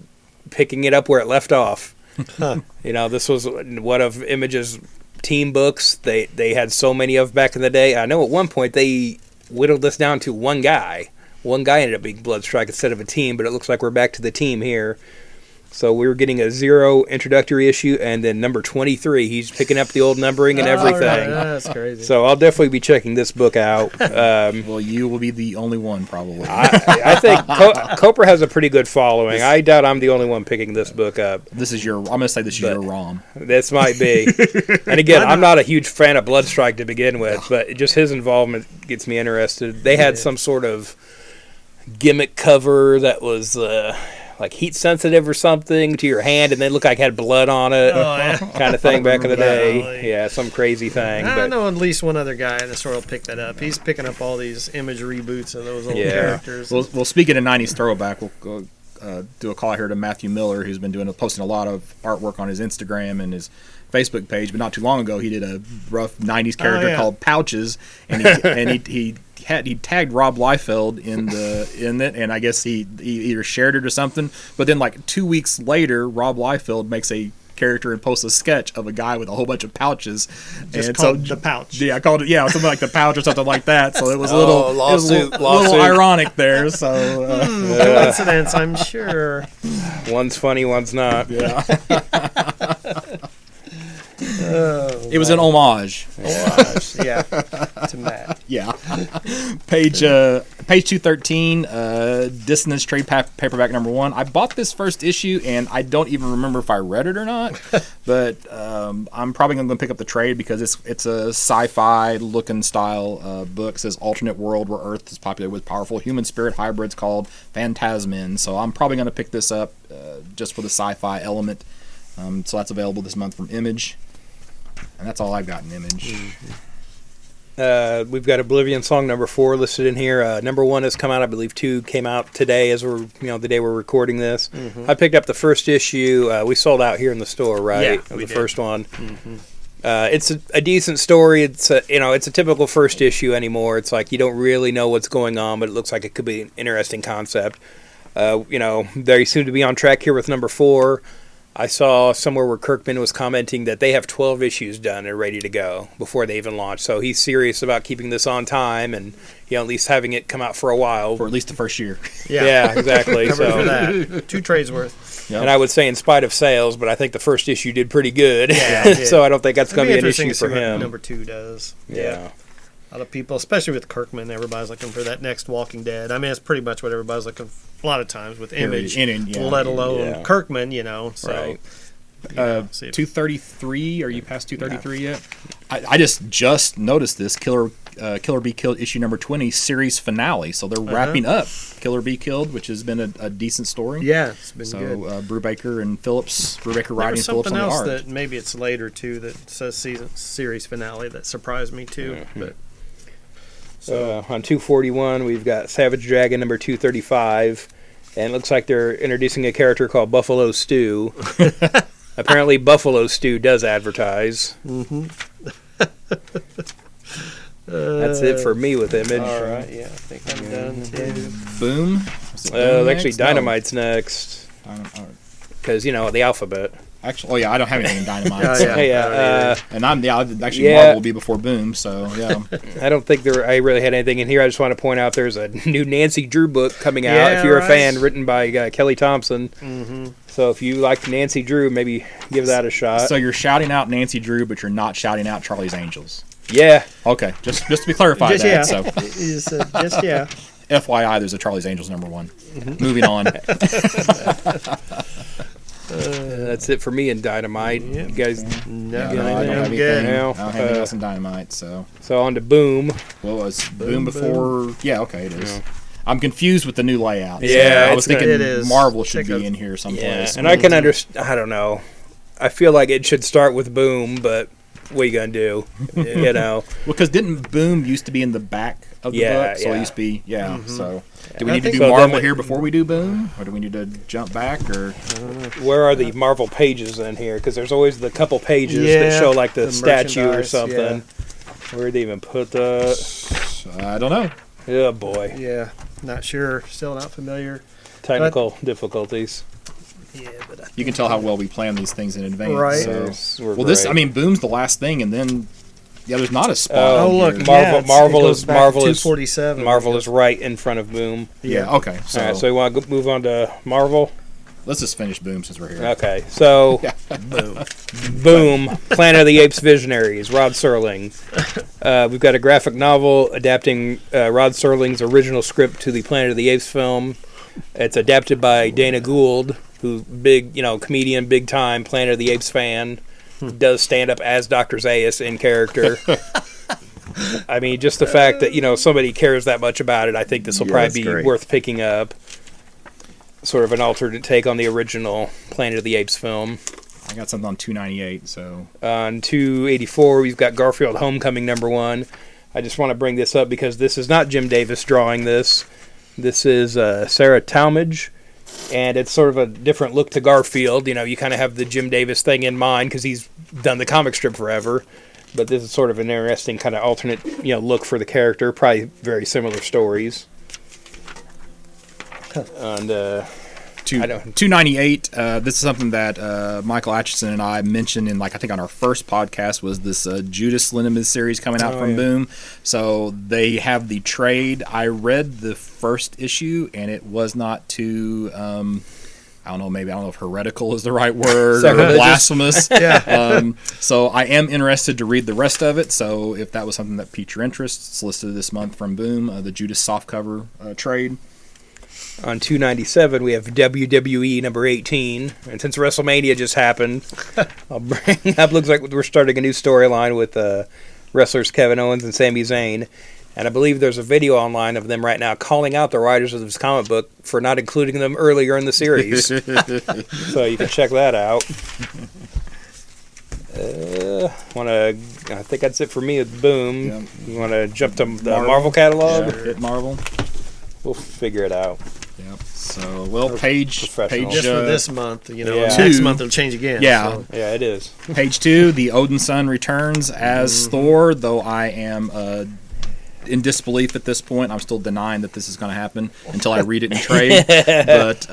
picking it up where it left off. This was one of Image's team books. They had so many of back in the day. I know at one point they whittled this down to one guy. One guy ended up being Bloodstrike instead of a team, but it looks like we're back to the team here. So we were getting a 0 introductory issue, and then number 23. He's picking up the old numbering and everything. Right. That's crazy. So I'll definitely be checking this book out. Well, you will be the only one, probably. I think Copra has a pretty good following. I doubt I'm the only one picking this book up. I'm going to say this is your ROM. This might be. And again, I'm not a huge fan of Bloodstrike to begin with, but just his involvement gets me interested. They had some sort of gimmick cover that was like heat sensitive or something to your hand, and they looked like it had blood on it, kind of thing back in the day. Yeah, some crazy thing. I know at least one other guy in the store will pick that up. He's picking up all these Image reboots of those old characters. Well, speaking of 90s throwback, we'll go do a call here to Matthew Miller, who's been posting a lot of artwork on his Instagram and his Facebook page. But not too long ago, he did a rough 90s character called Pouches, and he tagged Rob Liefeld in it, and I guess he either shared it or something. But then like 2 weeks later, Rob Liefeld makes a character and posts a sketch of a guy with a whole bunch of pouches. Just called The Pouch. Yeah, I called it something like The Pouch or something like that. So it was a little lawsuit. little ironic there. So coincidence, I'm sure. One's funny, one's not. Yeah. It was an homage. Yeah, to Matt. Yeah. Page 213, Dissonance trade paperback #1. I bought this first issue, and I don't even remember if I read it or not. But I'm probably going to pick up the trade because it's a sci-fi looking style book. It says alternate world where Earth is populated with powerful human spirit hybrids called Phantasmin. So I'm probably going to pick this up just for the sci-fi element. So that's available this month from Image. And that's all I've got in Image. We've got Oblivion Song #4 listed in here. #1 has come out. I believe 2 came out today as we're, the day we're recording this. I picked up the first issue. We sold out here in the store, right? Yeah, we did. First one. It's a decent story. It's a typical first issue anymore. It's like you don't really know what's going on, but it looks like it could be an interesting concept. They seem to be on track here with @4. I saw somewhere where Kirkman was commenting that they have 12 issues done and ready to go before they even launch. So he's serious about keeping this on time and at least having it come out for a while. For at least the first year. Yeah, exactly. Covered for that. 2 trades worth. Yep. And I would say in spite of sales, but I think the first issue did pretty good. Yeah, So I don't think that's going to be an interesting issue to for see him. what #2 does. Yeah. A lot of people, especially with Kirkman, everybody's looking for that next Walking Dead. I mean, it's pretty much what everybody's looking for a lot of times with Image, let alone Kirkman, So. Right. 233. Are you past 233 yet? I just noticed this Killer Bee Killed issue #20 series finale. So they're wrapping up Killer Bee Killed, which has been a decent story. Yeah, it's been so, good. Brubaker and Phillips, Brubaker writing, Phillips on the art. Something else that maybe it's later too that says series finale that surprised me too. But on 241 we've got Savage Dragon #235, and it looks like they're introducing a character called Buffalo Stew. Apparently, Buffalo Stew does advertise. That's it for me with Image. All right, yeah, I think I'm done too. Boom. Was it Boom Actually, next? No. Dynamite's next. Because, the alphabet. Actually, oh yeah, I don't have anything in Dynamite. Oh, so. yeah. And actually Yeah. Marvel will be before Boom, so yeah. I don't think I really had anything in here. I just want to point out there's a new Nancy Drew book coming out. Yeah, If you're a right. fan, written by Kelly Thompson. Mm-hmm. So if you like Nancy Drew, maybe give that a shot. So you're shouting out Nancy Drew, but you're not shouting out Charlie's Angels. Yeah. Okay, just to be clarified. Just, that. yeah. So Just yeah. FYI, there's a Charlie's Angels #1. Mm-hmm. Moving on. That's it for me in Dynamite. Yep. You guys. No, I no, don't have I'm anything. good. Now, I don't have anything else in Dynamite. So So on to Boom. what was Boom Boom, before? Yeah, okay, it is. Yeah. I'm confused with the new layout. Yeah, I was thinking it is. Marvel should Take be a- in here Yeah, someplace. and I can understand. I don't know. I feel like it should start with Boom, but what are you gonna do? Because didn't Boom used to be in the back of the Yeah, book? So yeah. it used to be So do we I need to think do so. Marvel Then here before we do Boom, or do we need to jump back? Or Where are the Marvel pages in here? Because there's always the couple pages that Yeah, show like the the statue or merchandise, something. Where'd they even put that? I don't know. Oh boy, Yeah, not sure. Still not familiar. technical difficulties. Yeah, but You can tell how well we plan these things in advance. Right. So. Yes, we're Well, this great. I mean, Boom's the last thing, and then there's not a spot. Oh, on look, here. Marvel is- Marvel is- 247. Marvel is right in front of Boom. Yeah. Okay. So, All right, so we want to move on to Marvel. let's just finish Boom since we're here. Okay, so Boom, Planet of the Apes Visionaries, Rod Serling. We've got a graphic novel adapting Rod Serling's original script to the Planet of the Apes film. It's adapted by Dana Gould, who's big, comedian, big time Planet of the Apes fan. Does stand up as Dr. Zaius in character. I mean, just the fact that somebody cares that much about it, I think this will probably be worth picking up. Sort of an alternate take on the original Planet of the Apes film. I got something on 298. So On 284, we've got Garfield Homecoming #1. I just want to bring this up because this is not Jim Davis drawing this. This is Sarah Talmadge, and it's sort of a different look to Garfield. You kind of have the Jim Davis thing in mind because he's done the comic strip forever. But this is sort of an interesting kind of alternate, look for the character. Probably very similar stories. And I don't- 298. This is something that Michael Atchison and I mentioned in, I think on our first podcast, was this Judas Lindemann series coming out from yeah. Boom. So they have the trade. I read the first issue, and it was not too. I don't know if heretical is the right word, or Sacrilegious. blasphemous. Yeah. So I am interested to read the rest of it. So if that was something that piqued your interest, it's listed this month from Boom, the Judas softcover trade. On 297, we have WWE #18. And since WrestleMania just happened, I'll bring up, looks like we're starting a new storyline with wrestlers Kevin Owens and Sami Zayn. And I believe there's a video online of them right now calling out the writers of this comic book for not including them earlier in the series. So you can check that out. I think that's it for me with Boom. Yep. You want to jump to the Marvel catalog? Yeah, hit Marvel. We'll figure it out. Yep. So, page Professional. Just for uh, this month, Yeah. next Two. month it'll change again. Yeah. so. Yeah, it is. page 2, the Odin Son returns as Thor, though I am in disbelief at this point. I'm still denying that this is going to happen until I read it in trade. But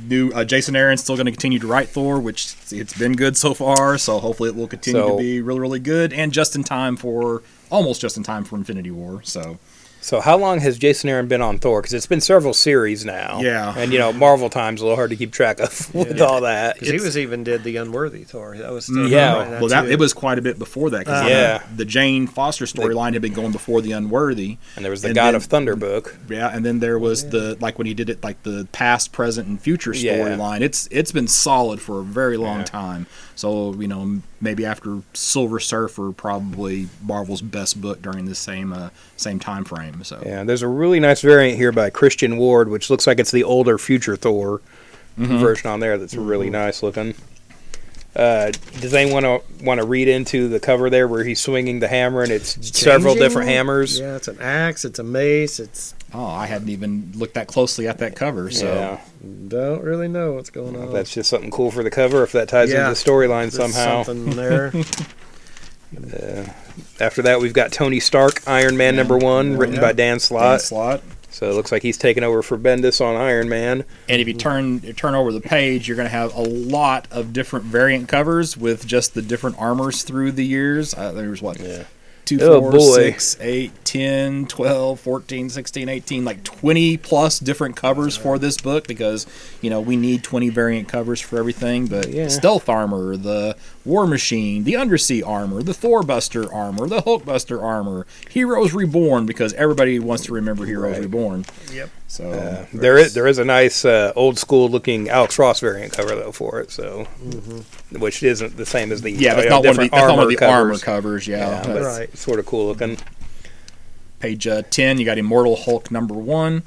new Jason Aaron's still going to continue to write Thor, which it's been good so far. So hopefully it will continue to be really, really good, and almost just in time for Infinity War. So how long has Jason Aaron been on Thor? Because it's been several series now. Yeah. And, Marvel time's a little hard to keep track of with all that. Because he even did the Unworthy Thor. That was still Yeah. Well, it was quite a bit before that. Cause Yeah. the Jane Foster storyline had been going before the Unworthy. And there was the And God then- of Thunder book. Yeah, and then there was when he did it, the past, present, and future Yeah. storyline. It's been solid for a very long Yeah. time. So maybe after Silver Surfer, probably Marvel's best book during this same time frame. So Yeah, there's a really nice variant here by Christian Ward, which looks like it's the older future Thor version on there. That's really nice looking. Does anyone want to read into the cover there where he's swinging the hammer and it's several Changing? different hammers? Yeah, it's an axe, it's a mace, it's I hadn't even looked that closely at that cover. So Yeah. don't really know what's going on. If that's just something cool for the cover, if that ties into the storyline There's somehow. something there. After that, we've got Tony Stark, Iron Man #1, written by Dan Slott. Slot. So it looks like he's taking over for Bendis on Iron Man. And if you turn over the page, you're going to have a lot of different variant covers with just the different armors through the years. There's what? Yeah. 2, Oh, 4, boy. 6, 8, 10, 12, 14, 16, 18, like 20 plus different covers for this book because, we need 20 variant covers for everything. But Yeah. Stealth Armor, the War Machine, the Undersea Armor, the Thor Buster Armor, the Hulk Buster Armor, Heroes Reborn, because everybody wants to remember Heroes Right. Reborn. Yep. So There is a nice old school looking Alex Ross variant cover though for it, so which isn't the same as the that's not one of the, different that's not one of the armor covers. covers. Yeah, Yeah. but Right. it's sort of cool looking. Page 10, you got Immortal Hulk #1.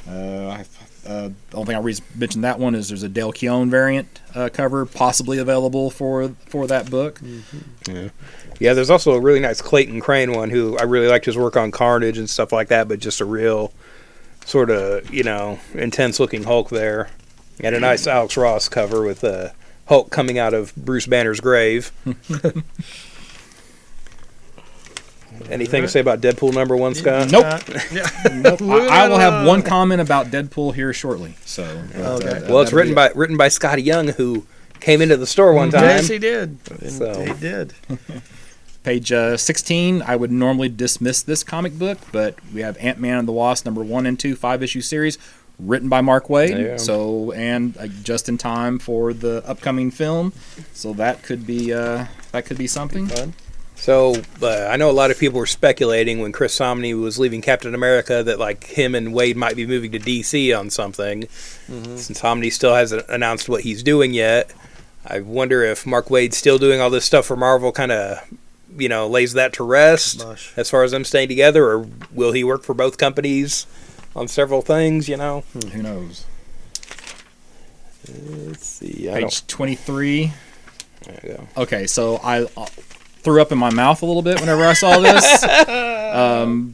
The only thing I mention that one is there's a Dale Keown variant cover possibly available for that book. Yeah, there's also a really nice Clayton Crane one who I really liked his work on Carnage and stuff like that, but just a real sort of intense looking Hulk there, and a nice Alex Ross cover with Hulk coming out of Bruce Banner's grave. Anything to say about Deadpool #1, Scott? Nope. Yeah. Nope. I will have one comment about Deadpool here shortly. So, Okay. Well, it's written by Scotty Young, who came into the store one time. Yes, he did. So- He did. Page 16, I would normally dismiss this comic book, but we have Ant-Man and the Wasp #1 and 2 5-issue series, written by Mark Waid. Yeah. So, and just in time for the upcoming film. So that could be something. So I know a lot of people were speculating when Chris Samnee was leaving Captain America that like him and Wade might be moving to DC on something. Since Samnee still hasn't announced what he's doing yet, I wonder if Mark Wade's still doing all this stuff for Marvel, kind of lays that to rest Mush. as far as them staying together, or will he work for both companies on several things? Who knows? Let's see. Page 23. There you go. Okay, so I threw up in my mouth a little bit whenever I saw this.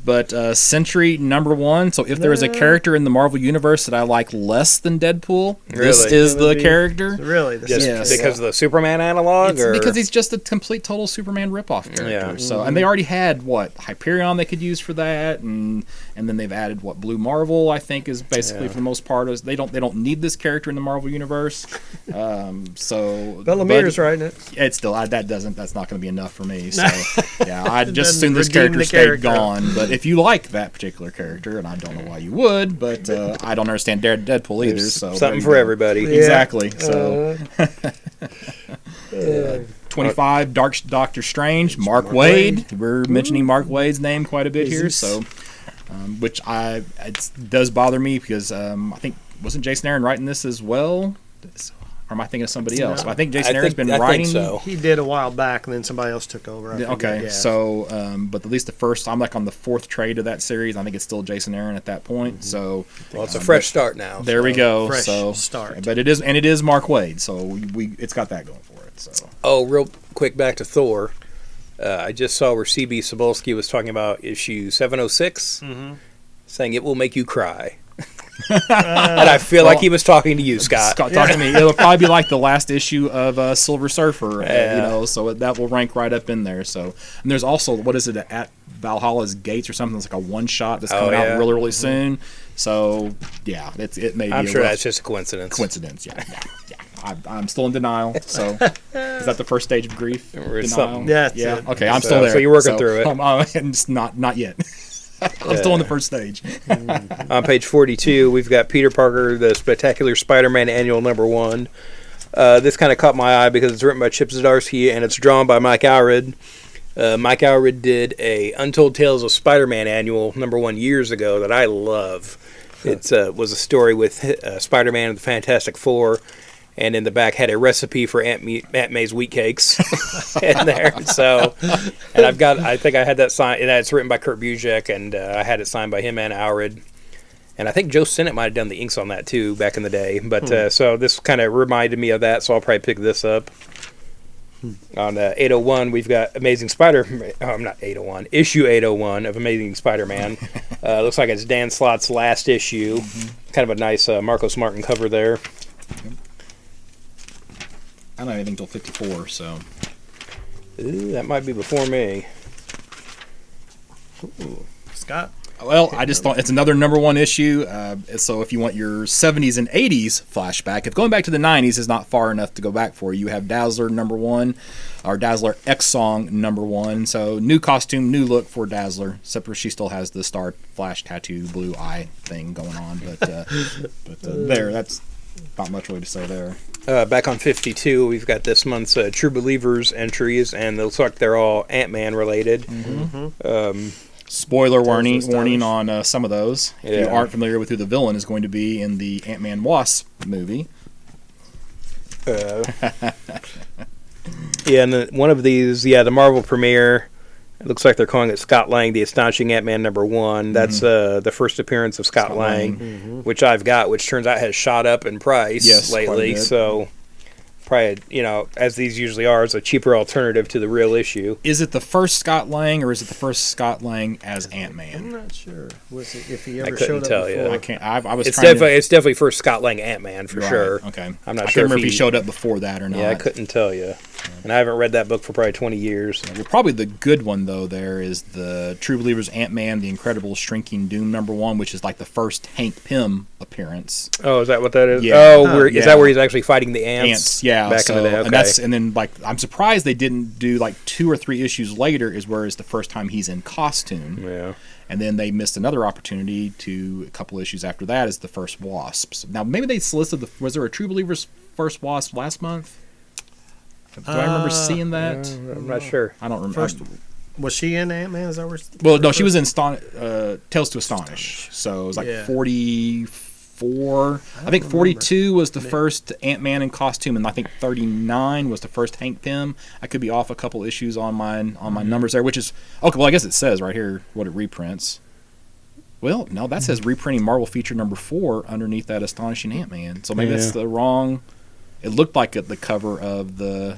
But Sentry #1. So if there is a character in the Marvel Universe that I like less than Deadpool, this Really? is It would the be- character. Really, this Just Yes. because of the Superman analog, It's or because he's just a complete total Superman ripoff character. Yeah. So and they already had Hyperion they could use for that, and then they've added Blue Marvel I think is basically for the most part is they don't need this character in the Marvel Universe. So Bellamir's but writing it. it's still that's not going to be enough for me. So yeah, I just Doesn't assume this redeem character the stayed character. gone. But if you like that particular character, and I don't know why you would, but I don't understand Deadpool either. there's So there something you for go. everybody. Exactly. So 25, Doctor Strange, Mark Waid. We're mentioning Mark Waid's name quite a bit here, so which it does bother me because I think wasn't Jason Aaron writing this as well, or am I thinking of somebody else? No. I think Jason I Aaron's think- been I think writing. so. He did a while back, and then somebody else took over. I Yeah, forget, okay, yeah. so but at least the first, I'm like on the 4th trade of that series. I think it's still Jason Aaron at that point. So Well, it's a fresh start now. there we go. fresh So start. but it is Mark Waid, so we it's got that going for it. So Oh, real quick, back to Thor. I just saw where C.B. Cebulski was talking about issue 706, saying it will make you cry. And I feel like he was talking to you, Scott. Talk to me. It'll probably be like the last issue of Silver Surfer, Yeah. so that will rank right up in there. So, and there's also what is it at Valhalla's Gates or something? It's like a one shot that's coming yeah. out really soon. So yeah, it may be. I'm a sure rough that's just a coincidence. coincidence. Yeah. I'm still in denial. So is that the first stage of grief? Or Denial? something. Yeah, that's Yeah. it. Okay, I'm So- still there. so you're working through it. And it's not yet. I'm still in the first stage. On page 42, we've got Peter Parker, the Spectacular Spider-Man Annual #1. This kind of caught my eye because it's written by Chip Zdarsky and it's drawn by Mike Allred. Mike Allred did a Untold Tales of Spider-Man Annual #1 years ago that I love. It was a story with Spider-Man and the Fantastic Four, and in the back had a recipe for Aunt May's wheat cakes in there. So, and I think I had that signed, and it's written by Kurt Busiek, and I had it signed by him and Allred. And I think Joe Sinnott might have done the inks on that too back in the day. But so this kind of reminded me of that, so I'll probably pick this up. On 801, we've got Amazing Spider. Not 801. Issue 801 of Amazing Spider-Man. Looks like it's Dan Slott's last issue. Kind of a nice Marcos Martin cover there. I don't have anything till 54, so Ooh, that might be before me. Scott. Well, I just thought it's another number one issue. So if you want your 70s and 80s flashback, if going back to the 90s is not far enough to go back for, you have Dazzler number 1, or Dazzler X Song number 1. So new costume, new look for Dazzler, except for she still has the Star Flash tattoo, blue eye thing going on. But there, that's not much really to say there. Back on 52, we've got this month's True Believers entries, and it looks like they're all Ant-Man related. Spoiler warning on some of those. If you Yeah. aren't familiar with who the villain is going to be in the Ant-Man Wasp movie. Yeah, and then one of these, the Marvel premiere, it looks like they're calling it Scott Lang, the Astonishing Ant-Man number 1. That's the first appearance of Scott Lang, which I've got, which turns out has shot up in price Yes, quite a lately. bit. So probably, as these usually are, is a cheaper alternative to the real issue. Is it the first Scott Lang, or is it the first Scott Lang as I'm Ant-Man? not sure. Was it if he I ever couldn't showed tell up you. before? I can't. I was It's trying definitely first Scott Lang Ant-Man for Right, sure. Okay. I'm not I sure can't remember if if he he- showed up before that or not. Yeah, I couldn't tell you. And I haven't read that book for probably 20 years. Well, probably the good one though there is the True Believers Ant-Man, the Incredible Shrinking Doom number 1, which is like the first Hank Pym appearance. Oh, is that what that is? Yeah. Oh, is Yeah. that where he's actually fighting the ants? Ants, yeah. Back in the day, okay. And then like I'm surprised they didn't do like 2 or 3 issues later is where it's the first time he's in costume. Yeah. And then they missed another opportunity to a couple issues after that is the first Wasps. Now maybe they solicited was there a True Believers first Wasp last month? Do I remember seeing that? I'm not sure. I don't remember. First, was she in Ant-Man? Is that where? Well, no, she was in Tales to Astonish. So it was like Yeah. 44. I think 42 was the first Ant-Man in costume, and I think 39 was the first Hank Pym. I could be off a couple issues on my numbers there, which is okay. Well, I guess it says right here what it reprints. Well, no, that says reprinting Marvel feature number 4 underneath that Astonishing Ant-Man. So maybe that's Yeah. the wrong. It looked like the cover of the.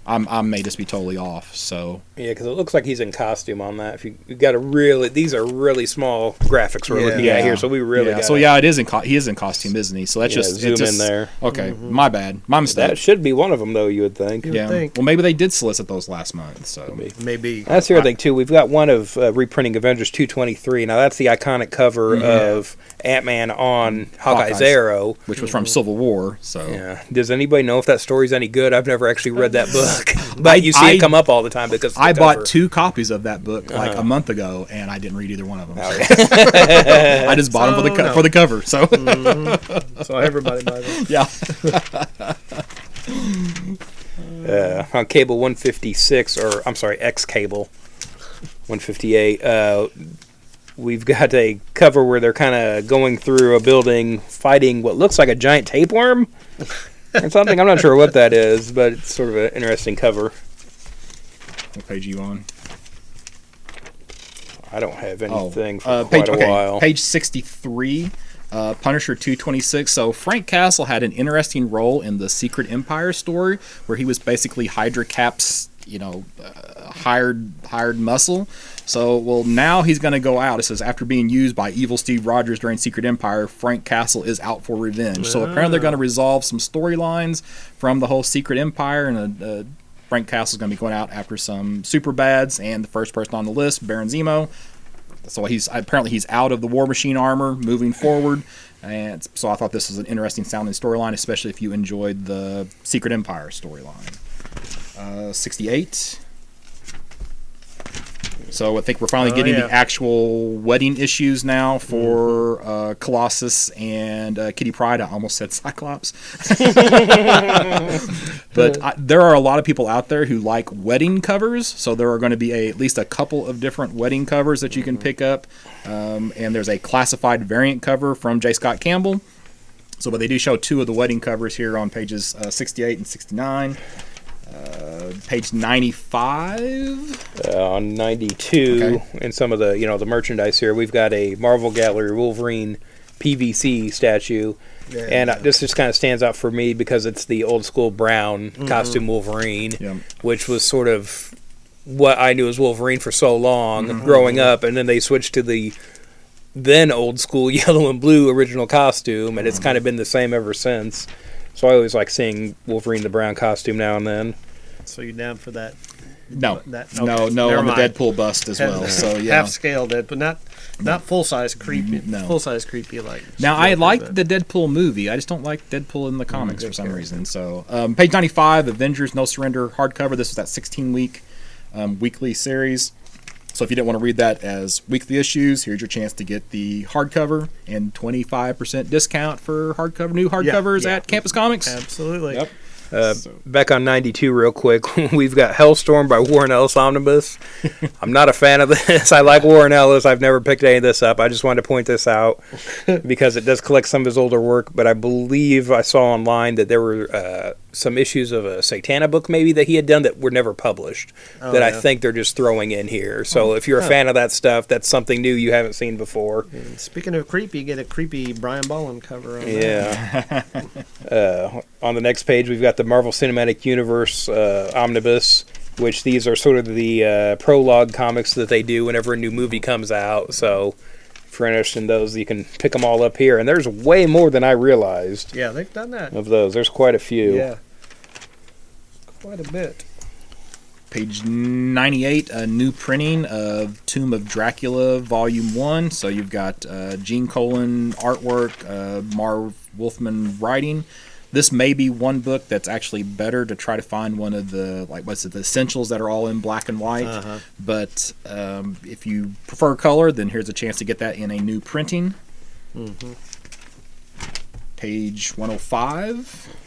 I may just be totally off. So Yeah, because it looks like he's in costume on that. If you got to these are really small graphics we're looking at here, so we really got So yeah, it is he is in costume, isn't he? So that's just zoom it's just, in there. Okay, my bad, my mistake. That should be one of them, though. You would think. would yeah. think. Well, maybe they did solicit those last month. So Maybe. That's the other thing too. We've got one of reprinting Avengers 223. Now that's the iconic cover of Ant-Man on Hawkeye's arrow. which was from Civil War. So Yeah. Does anybody know if that story's any good? I've never actually read that book, but you see I- it come up all the time because of the I cover. bought 2 copies of that book like a month ago, and I didn't read either one of them. Oh, I just bought them for the cover. So So everybody buys it. yeah. On cable 156, or I'm sorry, X cable 158. We've got a cover where they're kind of going through a building, fighting what looks like a giant tapeworm or something. I'm not sure what that is, but it's sort of an interesting cover. What page are you on? I don't have anything for page, quite a while. Page 63, Punisher 226. So Frank Castle had an interesting role in the Secret Empire story, where he was basically Hydra Cap's, hired muscle. So, well, now he's going to go out. It says, after being used by evil Steve Rogers during Secret Empire, Frank Castle is out for revenge. So apparently they're going to resolve some storylines from the whole Secret Empire, and Frank Castle's going to be going out after some super bads, and the first person on the list, Baron Zemo. So he's out of the War Machine armor, moving forward, and so I thought this was an interesting sounding storyline, especially if you enjoyed the Secret Empire storyline. 68. So I think we're finally getting the actual wedding issues now for Colossus and Kitty Pryde. I almost said Cyclops. But there are a lot of people out there who like wedding covers, so there are going to be at least a couple of different wedding covers that you can pick up. And there's a classified variant cover from J. Scott Campbell. So, but they do show 2 of the wedding covers here on pages 68 and 69. Page 95. On 92, Okay. in some of the the merchandise here, we've got a Marvel Gallery Wolverine PVC statue, and this just kind of stands out for me because it's the old school brown costume Wolverine, Yep. which was sort of what I knew as Wolverine for so long growing up, and then they switched to the then old school yellow and blue original costume, and it's kind of been the same ever since. So I always like seeing Wolverine the brown costume now and then. So you down for that No, That- no, okay, no never on the mind. Deadpool bust as well. So yeah. Half scale Deadpool, not full size creepy. No. Full size creepy like. Now I Joker, liked but- the Deadpool movie. I just don't like Deadpool in the comics for some reason. So page 95, Avengers No Surrender hardcover. This is that 16-week weekly series. So if you didn't want to read that as weekly issues, here's your chance to get the hardcover and 25% discount for new hardcovers yeah. at Campus Comics. Absolutely. Yep. Back on 92 real quick, we've got Hellstorm by Warren Ellis Omnibus. I'm not a fan of this. I like Warren Ellis. I've never picked any of this up. I just wanted to point this out because it does collect some of his older work, but I believe I saw online that there were some issues of a Satana book maybe that he had done that were never published that I think they're just throwing in here. So if you're a fan of that stuff, that's something new you haven't seen before. And speaking of creepy, get a creepy Brian Boland cover on that. Yeah. On the next page, we've got the Marvel Cinematic Universe Omnibus, which these are sort of the prologue comics that they do whenever a new movie comes out. So if you're interested in those, you can pick them all up here. And there's way more than I realized Yeah, they've done that. of those. There's quite a few. Yeah. Quite a bit. Page 98, a new printing of Tomb of Dracula, Volume 1. So you've got Gene Colan artwork, Marv Wolfman writing. This may be one book that's actually better to try to find one of the, the essentials that are all in black and white. But if you prefer color, then here's a chance to get that in a new printing. Page 105.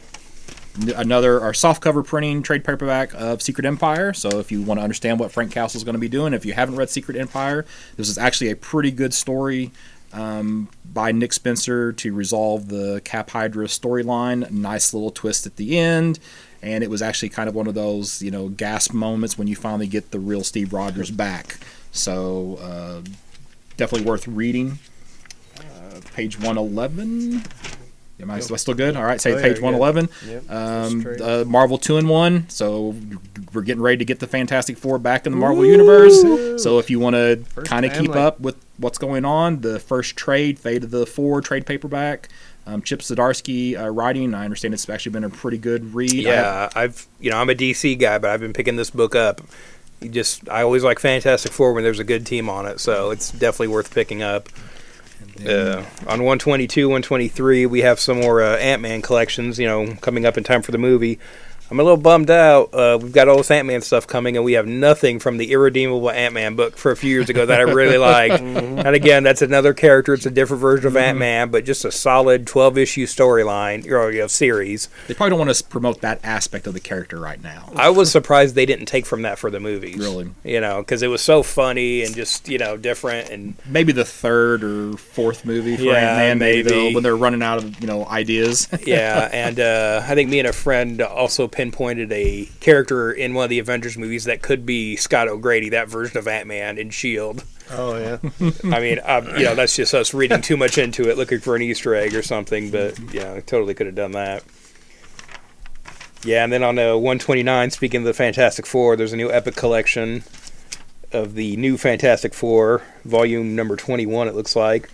Another softcover printing trade paperback of Secret Empire. So if you want to understand what Frank Castle is going to be doing, if you haven't read Secret Empire, this is actually a pretty good story by Nick Spencer to resolve the Cap Hydra storyline. Nice little twist at the end, and it was actually kind of one of those gasp moments when you finally get the real Steve Rogers back. So definitely worth reading. Page 111. Am I still good? All right, say page 111. Yep, Marvel 2-in-1. So we're getting ready to get the Fantastic Four back in the Marvel Universe. So if you want to kind of keep up with what's going on, the first trade, Fate of the Four trade paperback, Chip Zdarsky writing. I understand it's actually been a pretty good read. Yeah, I'm a DC guy, but I've been picking this book up. I always like Fantastic Four when there's a good team on it, so it's definitely worth picking up. On 122, 123, we have some more Ant-Man collections, coming up in time for the movie. I'm a little bummed out. We've got all this Ant-Man stuff coming, and we have nothing from the Irredeemable Ant-Man book for a few years ago that I really liked. And again, that's another character. It's a different version of Ant-Man, but just a solid 12-issue storyline, series. They probably don't want to promote that aspect of the character right now. I was surprised they didn't take from that for the movies. Really? Because it was so funny and just, different. And maybe the third or fourth movie for Yeah, Ant-Man, maybe. when they're running out of ideas. yeah, and I think me and a friend also pinpointed a character in one of the Avengers movies that could be Scott O'Grady, that version of Ant-Man in S.H.I.E.L.D. Oh, yeah. I mean, that's just us reading too much into it, looking for an Easter egg or something, but yeah, totally could have done that. Yeah, and then on 129, speaking of the Fantastic Four, there's a new Epic collection of the new Fantastic Four, volume number 21, it looks like.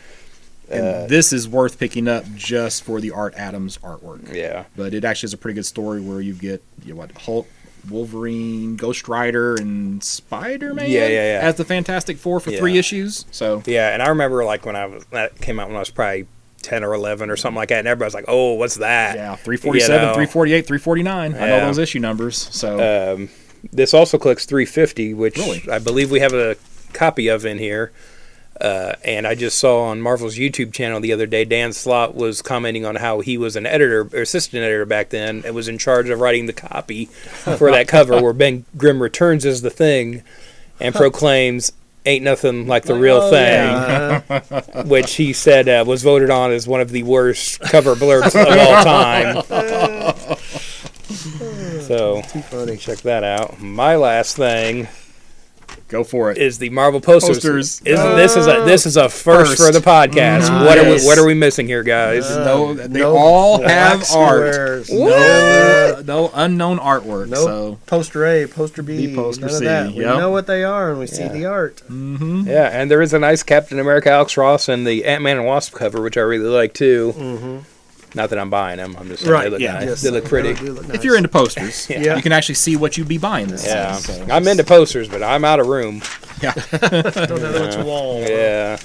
And this is worth picking up just for the Art Adams artwork. Yeah. But it actually is a pretty good story where you get Hulk, Wolverine, Ghost Rider, and Spider-Man Yeah. as the Fantastic Four for 3 issues. So yeah, and I remember that came out when I was probably 10 or 11 or something like that, and everybody's like, "Oh, what's that?" Yeah, 347, 348, 349. I know those issue numbers. So this also collects 350, which Really? I believe we have a copy of in here. And I just saw on Marvel's YouTube channel the other day, Dan Slott was commenting on how he was an editor or assistant editor back then and was in charge of writing the copy for that cover where Ben Grimm returns as the Thing and proclaims, "Ain't nothing like the real thing," which he said was voted on as one of the worst cover blurbs of all time. So, Too funny. check that out. My last thing go for it. is the Marvel posters. This is a first for the podcast. Nice. What are we missing here, guys? No, they no all black have art. squares. No unknown artwork. Nope. So Poster A, poster B, poster none C, of that. We yep. know what they are, and we see the art. Yeah, and there is a nice Captain America Alex Ross and the Ant-Man and Wasp cover, which I really like too. Not that I'm buying them. I'm just saying Right, they look yeah. nice. Yes, They look pretty. do look If nice. you're into posters, Yeah. you can actually see what you'd be buying this. Yeah, season, so. I'm into posters, but I'm out of room. Yeah. Don't have that much wall. Yeah.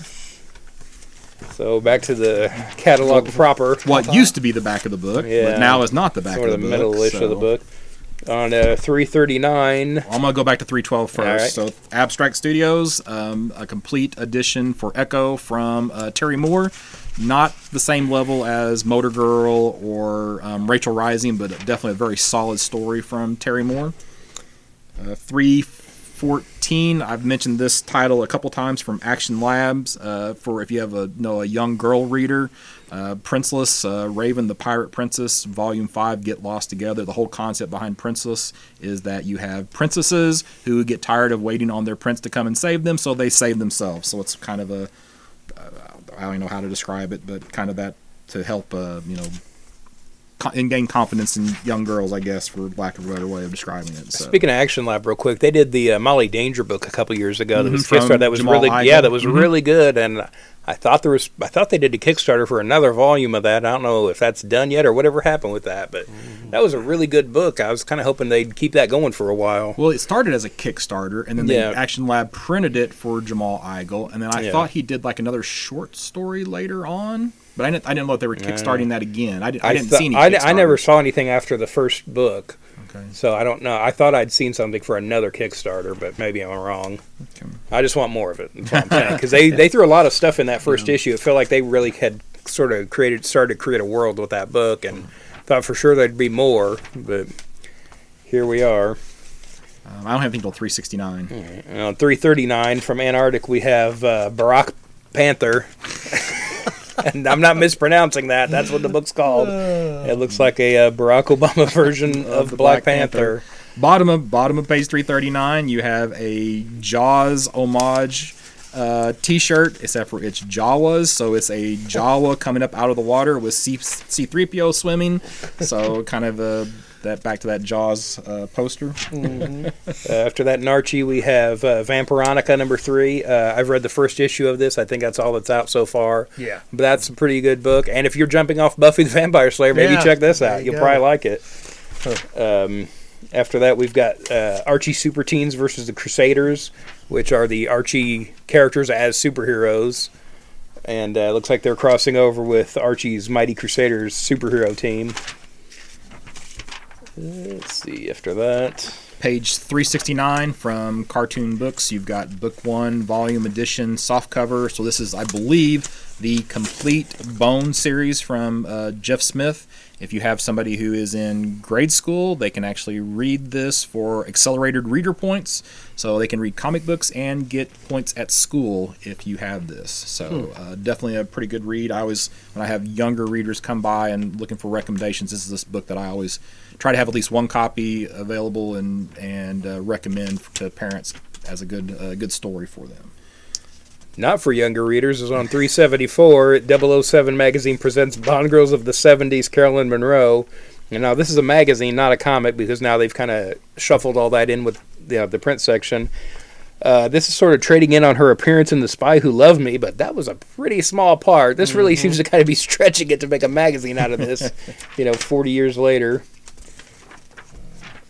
So back to the catalog proper. What used to be the back of the book, Yeah. but now is not the back Sort of of the the book. middle-ish of the so- book. On 339. I'm going to go back to 312 first. All right. So, Abstract Studios, a complete edition for Echo from Terry Moore. Not the same level as Motor Girl or Rachel Rising, but definitely a very solid story from Terry Moore. 314, I've mentioned this title a couple times from Action Labs. For if you have a young girl reader, Princeless, Raven the Pirate Princess, Volume 5, Get Lost Together. The whole concept behind Princeless is that you have princesses who get tired of waiting on their prince to come and save them, so they save themselves. So it's kind of I don't know how to describe it, but kind of that to help, and gain confidence in young girls, I guess, for lack of a better way of describing it. So. Speaking of Action Lab, real quick, they did the Molly Danger book a couple years ago. That was From Kickstarter. That was Jamal really, Igle. that was really good. And I thought they did a Kickstarter for another volume of that. I don't know if that's done yet or whatever happened with that, but that was a really good book. I was kind of hoping they'd keep that going for a while. Well, it started as a Kickstarter, and then Yeah. the Action Lab printed it for Jamal Igle, and then I Yeah. thought he did like another short story later on, but I didn't know if they were kickstarting that again. I didn't see any. I never Kickstarters. saw anything after the first book, Okay. so I don't know. I thought I'd seen something for another Kickstarter, but maybe I'm wrong. Okay. I just want more of it. That's what I'm saying. Because they threw a lot of stuff in that first issue. It felt like they really had sort of started to create a world with that book, and thought for sure there'd be more. But here we are. I don't have anything until 369. On 339 from Antarctic, we have Barack Panther. And I'm not mispronouncing that. That's what the book's called. It looks like a Barack Obama version of the Black Black Panther. Bottom of page 339, you have a Jaws homage T-shirt, except for it's Jawas, so it's a Jawa coming up out of the water with C-3PO swimming. So kind of that back to that Jaws poster. After that, in Archie, we have Vampironica number 3. I've read the first issue of this. I think that's all that's out so far. Yeah. But that's a pretty good book. And if you're jumping off Buffy the Vampire Slayer, maybe Yeah, check this there out. you You'll go. probably like it. After that, we've got Archie Super Teens versus the Crusaders, which are the Archie characters as superheroes. And it looks like they're crossing over with Archie's Mighty Crusaders superhero team. Let's see, after that. Page 369 from Cartoon Books. You've got Book 1, Volume Edition, softcover. So this is, I believe, the complete Bone series from Jeff Smith. If you have somebody who is in grade school, they can actually read this for accelerated reader points. So they can read comic books and get points at school if you have this. So definitely a pretty good read. I always, when I have younger readers come by and looking for recommendations, this is this book that I always try to have at least one copy available and recommend to parents as a good story for them. Not for younger readers is on 374. 007 magazine presents Bond Girls of the 70s, Carolyn Monroe. And now this is a magazine, not a comic, because now they've kind of shuffled all that in with the print section. This is sort of trading in on her appearance in The Spy Who Loved Me, but that was a pretty small part. This really seems to kind of be stretching it to make a magazine out of this, 40 years later.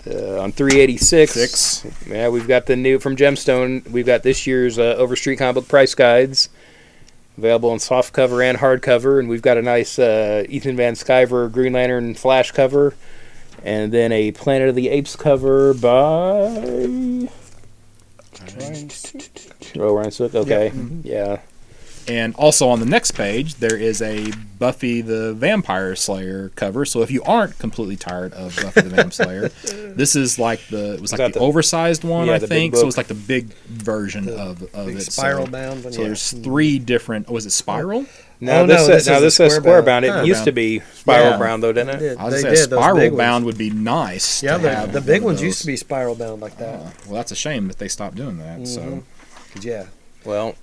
On 386, yeah, we've got the new from Gemstone. We've got this year's Overstreet comic book price guides available in softcover and hardcover, and we've got a nice Ethan Van Sciver Green Lantern Flash cover, and then a Planet of the Apes cover by Ryan Sook. Okay, yeah. And also on the next page, there is a Buffy the Vampire Slayer cover. So if you aren't completely tired of Buffy the Vampire Slayer, this is like the oversized one, I the think. big So book. it's like the big version of Big it. spiral so, bound one, So yeah. there's 3 different. Oh, is it spiral? Now Oh, no, this this says is a square bound. square It bound. used to be spiral Yeah. bound though, didn't it? Did. I was They gonna say a did, those spiral big ones. bound would be nice. Yeah, to have the one big of ones those. used to be spiral bound like that. Well, that's a shame that they stopped doing that. So 'Cause, yeah. Well,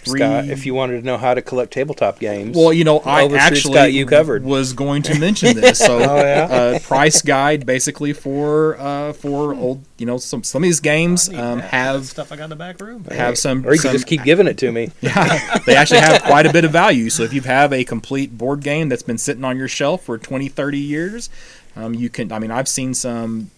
Scott, if you wanted to know how to collect tabletop games. Well, I Overstreet's actually got you covered. was going to mention this. So, price guide basically for old, some of these games have stuff I got in the back room. have some. Or you can just keep giving it to me. Yeah, they actually have quite a bit of value. So if you have a complete board game that's been sitting on your shelf for 20, 30 years, you can. I mean, I've seen some,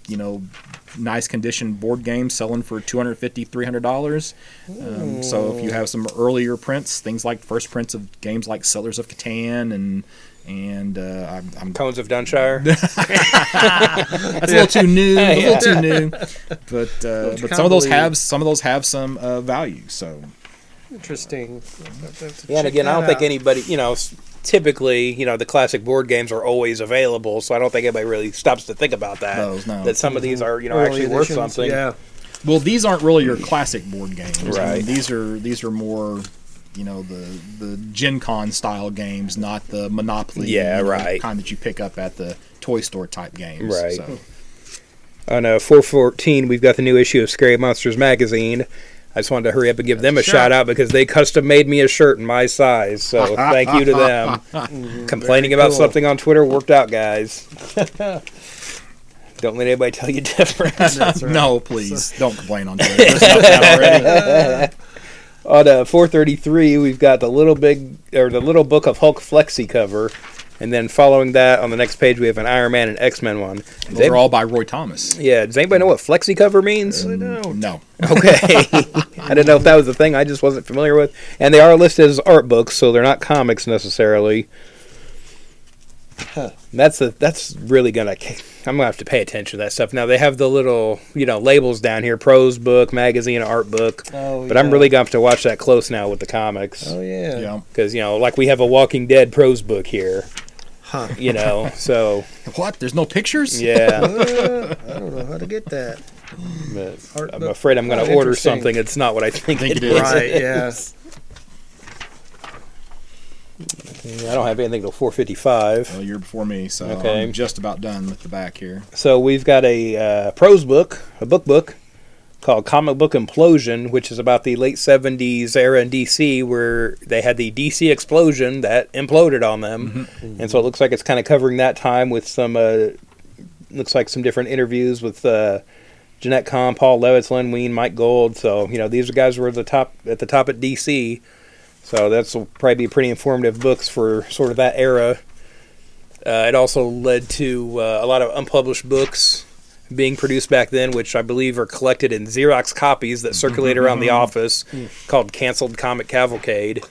nice condition board games selling for $250, $300. So if you have some earlier prints, things like first prints of games like Settlers of Catan and I'm Cones of Dunshire. that's a little too new. But some of those have some value. So Interesting. Yeah, and again, I don't think anybody, typically, the classic board games are always available, so I don't think anybody really stops to think about that. No. That some of these are, Early actually worth editions, something. Yeah. well, these aren't really your classic board games. Right. These are more. The Gen Con style games, not the Monopoly right. kind that you pick up at the toy store type games. Right. So. On 414, we've got the new issue of Scary Monsters magazine. I just wanted to hurry up and give them a shout out because they custom made me a shirt in my size. So thank you to them. Complaining about something on Twitter worked out, guys. Don't let anybody tell you different. That's right. No, please don't complain on Twitter. There's enough of that already. On 433, we've got the little book of Hulk Flexi cover, and then following that on the next page we have an Iron Man and X-Men one. Those are all by Roy Thomas. Yeah, does anybody know what Flexi cover means? No. Okay. I didn't know if that was the thing I just wasn't familiar with. And they are listed as art books, so they're not comics necessarily. That's really I'm gonna have to pay attention to that stuff. Now they have the little labels down here: prose book, magazine, art book. But I'm really gonna have to watch that close now with the comics. Oh yeah. Yeah. Because like we have a Walking Dead prose book here. Huh. So What? There's no pictures? yeah. I don't know how to get that. But Art I'm book. afraid I'm gonna Oh, order interesting. something. It's not what I think it it is. is. Right. Yeah. I don't have anything till 4:55. Well, you're before me, so Okay. I'm just about done with the back here. So we've got a prose book, a book called Comic Book Implosion, which is about the late 70s era in DC where they had the DC explosion that imploded on them. Mm-hmm. And so it looks like it's kind of covering that time with some, looks like some different interviews with Jeanette Kahn, Paul Levitz, Len Wein, Mike Gold. So, these are guys who were at the top at DC. So that's will probably be pretty informative books for sort of that era. It also led to a lot of unpublished books being produced back then, which I believe are collected in Xerox copies that circulate around the office, called Canceled Comic Cavalcade,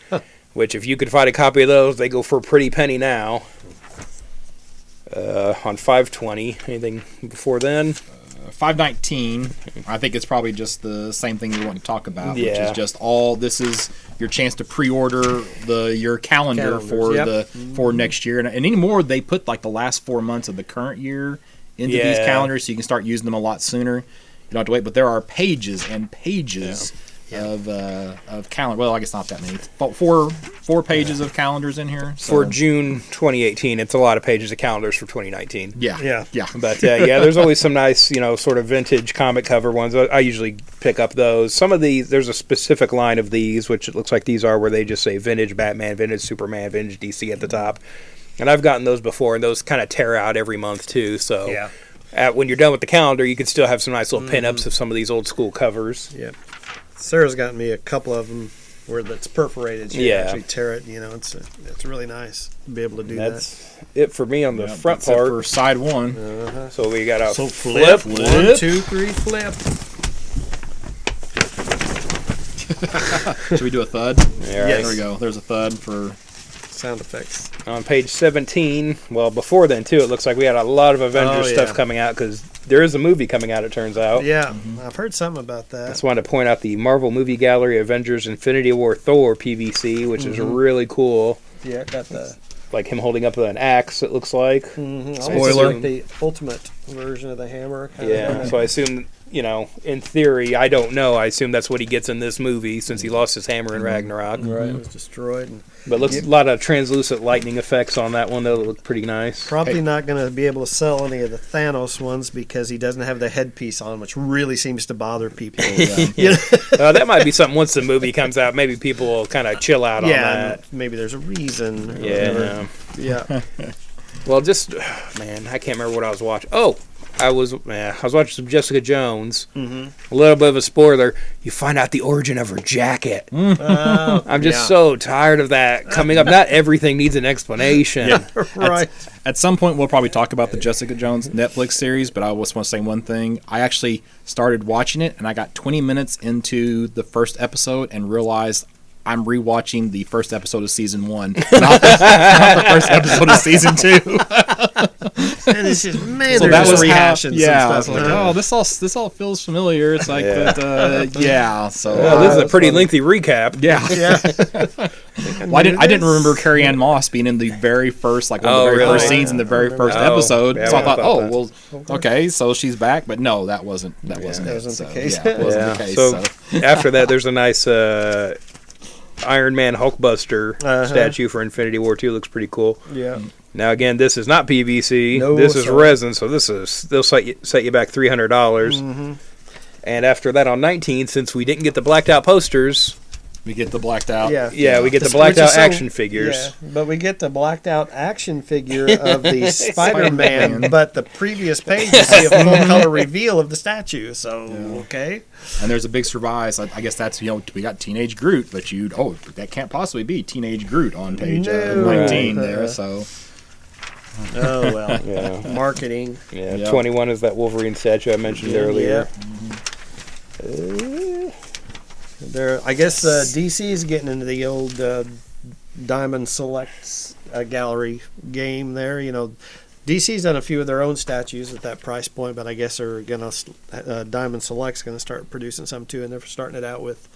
which if you could find a copy of those, they go for a pretty penny now. On 520, anything before then? 519, I think it's probably just the same thing you want to talk about, which Yeah. is just this is your chance to pre-order your calendar for Calendars, for next year, and anymore they put like the last 4 months of the current year into these Yeah. calendars, so you can start using them a lot sooner. You don't have to wait, but there are pages and pages of calendar. Well, I guess not that many. Four pages of calendars in here For so. June 2018, it's a lot of pages of calendars for 2019. Yeah. But there's always some nice, sort of vintage comic cover ones. I usually pick up those. Some of these, there's a specific line of these, which it looks like these are where they just say vintage Batman, vintage Superman, vintage DC at the top. And I've gotten those before, and those kind of tear out every month too. So when you're done with the calendar, you can still have some nice little pinups of some of these old school covers. Yep. Sarah's gotten me a couple of them where that's perforated. She can actually tear it. It's really nice to be able to do That's it for me on the front That's it part. for side one. So we got a So flip. flip. 1, 2, 3, flip. Should we do a thud? All right. There we go. There's a thud for. Sound effects. On page 17, well, before then, too, it looks like we had a lot of Avengers stuff coming out because there is a movie coming out, it turns out. Yeah, I've heard something about that. I just wanted to point out the Marvel Movie Gallery Avengers Infinity War Thor PVC, which is really cool. Yeah, got the Like him holding up an axe, it looks like. Spoiler. Like the ultimate version of the hammer. Kind Yeah, of. so I assume, in theory, I don't know. I assume that's what he gets in this movie since he lost his hammer in Ragnarok. Right, it was destroyed. And But looks a lot of translucent lightning effects on that one. That'll look pretty nice. probably not going to be able to sell any of the Thanos ones because he doesn't have the headpiece on, which really seems to bother people. That might be something once the movie comes out. Maybe people will kind of chill out on Yeah, that. and maybe there's a reason. or Yeah. whatever. Yeah. Well, man, I can't remember what I was watching. Oh, I was watching some Jessica Jones. Mm-hmm. A little bit of a spoiler. You find out the origin of her jacket. I'm just so tired of that coming up. Not everything needs an explanation. Right. At some point, we'll probably talk about the Jessica Jones Netflix series, but I just want to say one thing. I actually started watching it, and I got 20 minutes into the first episode and realized I'm rewatching the first episode of season 1, not the first episode of season 2. And it's just, man, So they're that just was rehashing yeah. some I was stuff. like, oh, this all feels familiar. It's like, yeah. So Well, this is a pretty lengthy recap. yeah. Yeah. Well, I didn't remember Carrie Ann Moss being in the very first, like one of the very first really? scenes in the very first Oh, episode. yeah, So I I thought, thought oh, well, okay, so she's back. But no, that wasn't it. That wasn't the So, case. Yeah, it wasn't the case. So, So. after that, there's a nice Iron Man Hulkbuster statue for Infinity War 2. Looks pretty cool. Yeah. Now, again, this is not PVC. No, this is sir. resin, so they'll set you back $300. Mm-hmm. And after that, on 19, since we didn't get the blacked out posters, We get the blacked out. yeah, we get the Which blacked is out so- action figures. Yeah, but we get the blacked out action figure of the Spider-Man, but the previous page you see a full color reveal of the statue. So, okay. And there's a big surprise. I guess that's, we got Teenage Groot, but that can't possibly be Teenage Groot on page No. 19 Right. there. So Oh, well. Yeah. Marketing. Yeah, Yeah. 21 is that Wolverine statue I mentioned earlier. I guess DC is getting into the old Diamond Selects gallery game there. DC's done a few of their own statues at that price point, but I guess they're gonna Diamond Select's gonna start producing some too, and they're starting it out with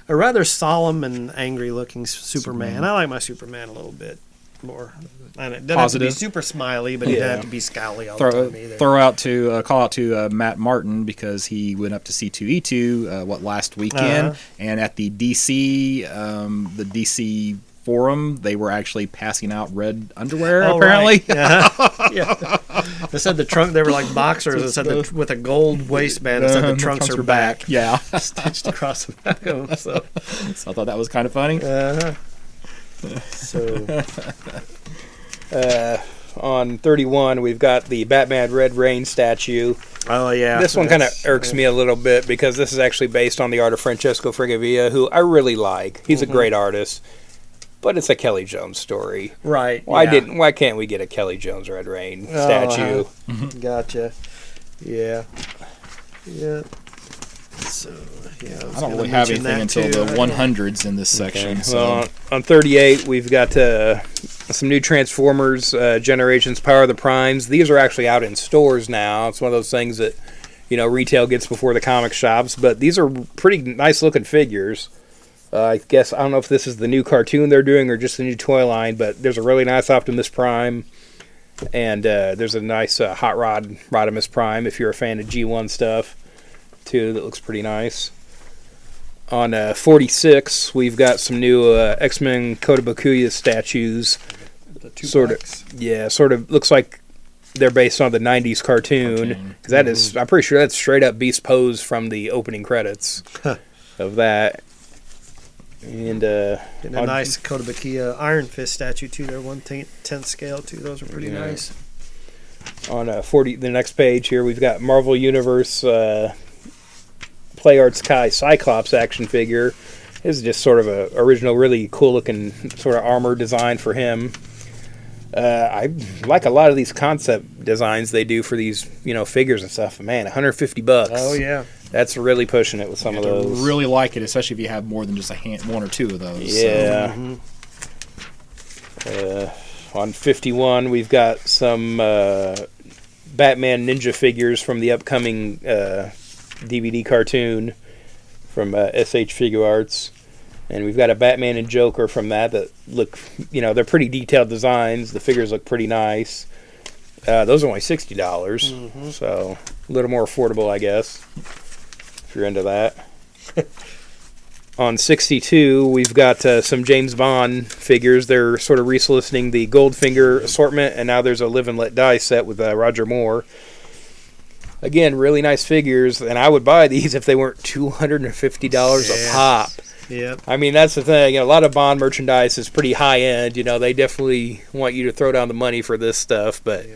a rather solemn and angry looking Superman. I like my Superman a little bit more. And it doesn't have to be Positive. super smiley, but he doesn't have to be scowly all the time either. call out to Matt Martin, because he went up to C2E2 last weekend, and at the DC forum, they were actually passing out red underwear. Apparently, right. Yeah. They said the trunk. They were like boxers. It said with a gold waistband. It said the trunks are back. Yeah, Stitched across the back of them. So, so I thought that was kind of funny. On 31, we've got the Batman Red Rain statue. oh yeah. This one kind of irks me a little bit because this is actually based on the art of Francesco Frigavia, who I really like. He's a great artist, but it's a Kelly Jones story. Right. Why can't we get a Kelly Jones Red Rain statue? Gotcha. Yeah. Yeah. So yeah. I don't really have anything until the 100s in this section. Okay. So Well, on 38, we've got some new Transformers Generations Power of the Primes. These are actually out in stores now. It's one of those things that retail gets before the comic shops, but these are pretty nice looking figures. I guess I don't know if this is the new cartoon they're doing or just the new toy line, but there's a really nice Optimus Prime, and there's a nice Hot Rod Rodimus Prime if you're a fan of G1 stuff too. That looks pretty nice. On 46, we've got some new X-Men Kotobukiya statues. Sort of looks like they're based on the 90s cartoon. 'Cause that is, I'm pretty sure that's straight up Beast Pose from the opening credits of that. And And a nice Kotobukiya Iron Fist statue too. They're 1/10 scale too. Those are pretty nice. on 40, the next page here, we've got Marvel Universe Play Arts Kai Cyclops action figure. This is just sort of a original, really cool looking sort of armor design for him. I like a lot of these concept designs they do for these, figures and stuff. Man, $150. Oh yeah. That's really pushing it with some of I those. really like it, especially if you have more than just one or two of those. Yeah. On 51, we've got some Batman Ninja figures from the upcoming DVD cartoon from SH Figure Arts. And we've got a Batman and Joker from that look, they're pretty detailed designs. The figures look pretty nice. Those are only $60, so a little more affordable, I guess, if you're into that. On 62, we've got some James Bond figures. They're sort of resoliciting the Goldfinger assortment, and now there's a Live and Let Die set with Roger Moore. Again, really nice figures, and I would buy these if they weren't $250 a pop. Yep. I mean, that's the thing. A lot of Bond merchandise is pretty high end. They definitely want you to throw down the money for this stuff. But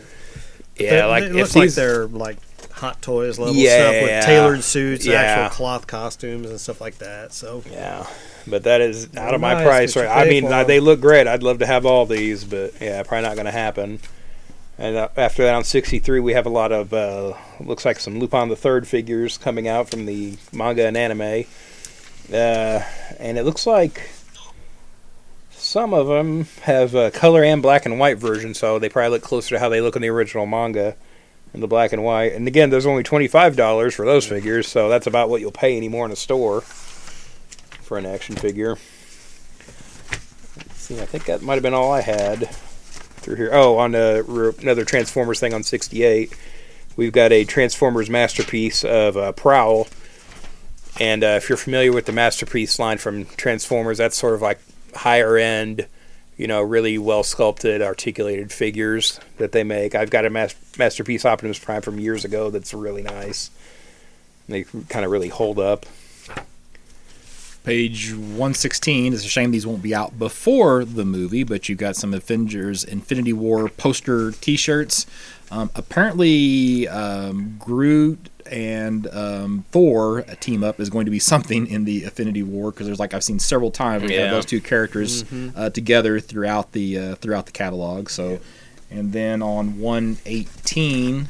It looks like they're like Hot Toys level stuff with tailored suits, actual cloth costumes, and stuff like that. So but that is out of my nice, price. but Right? you pay for 'em. They look great. I'd love to have all these, but probably not going to happen. And after that, on 63, we have a lot of looks like some Lupin the Third figures coming out from the manga and anime. And it looks like some of them have color and black and white versions, so they probably look closer to how they look in the original manga in the black and white. And again, there's only $25 for those figures, so that's about what you'll pay anymore in a store for an action figure. Let's see, I think that might have been all I had through here. Oh, on another Transformers thing on 68, we've got a Transformers masterpiece of Prowl. And if you're familiar with the Masterpiece line from Transformers, that's sort of like higher end, really well sculpted, articulated figures that they make. I've got a Masterpiece Optimus Prime from years ago that's really nice. They kind of really hold up. Page 116. It's a shame these won't be out before the movie, but you've got some Avengers Infinity War poster T-shirts. Apparently, Groot and Thor team up is going to be something in the Infinity War, because there's I've seen several times we have those two characters together throughout the catalog. So, and then on 118.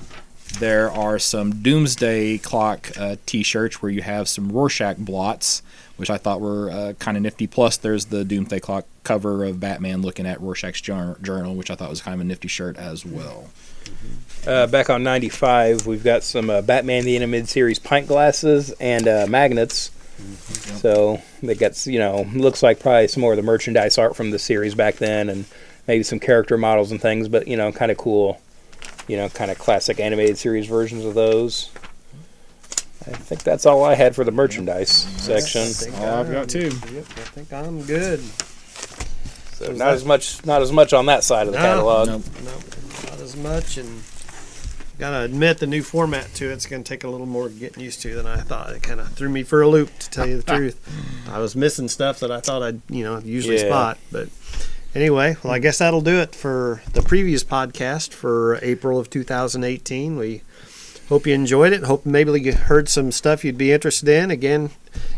There are some Doomsday Clock T-shirts where you have some Rorschach blots, which I thought were kind of nifty. Plus, there's the Doomsday Clock cover of Batman looking at Rorschach's journal, which I thought was kind of a nifty shirt as well. Back on 95, we've got some Batman the Animated Series pint glasses and magnets. So they got, looks like probably some more of the merchandise art from the series back then, and maybe some character models and things, but, kind of cool. Kind of classic animated series versions of those. I think that's all I had for the merchandise section. All I've got too. Yep, I think I'm good. So not as much on that side of the catalog. Nope, not as much, and gotta admit the new format to it's gonna take a little more getting used to than I thought. It kind of threw me for a loop, to tell you the truth. I was missing stuff that I thought I'd usually spot, but. Anyway, well, I guess that'll do it for the previous podcast for April of 2018. We hope you enjoyed it. Hope maybe you heard some stuff you'd be interested in. Again,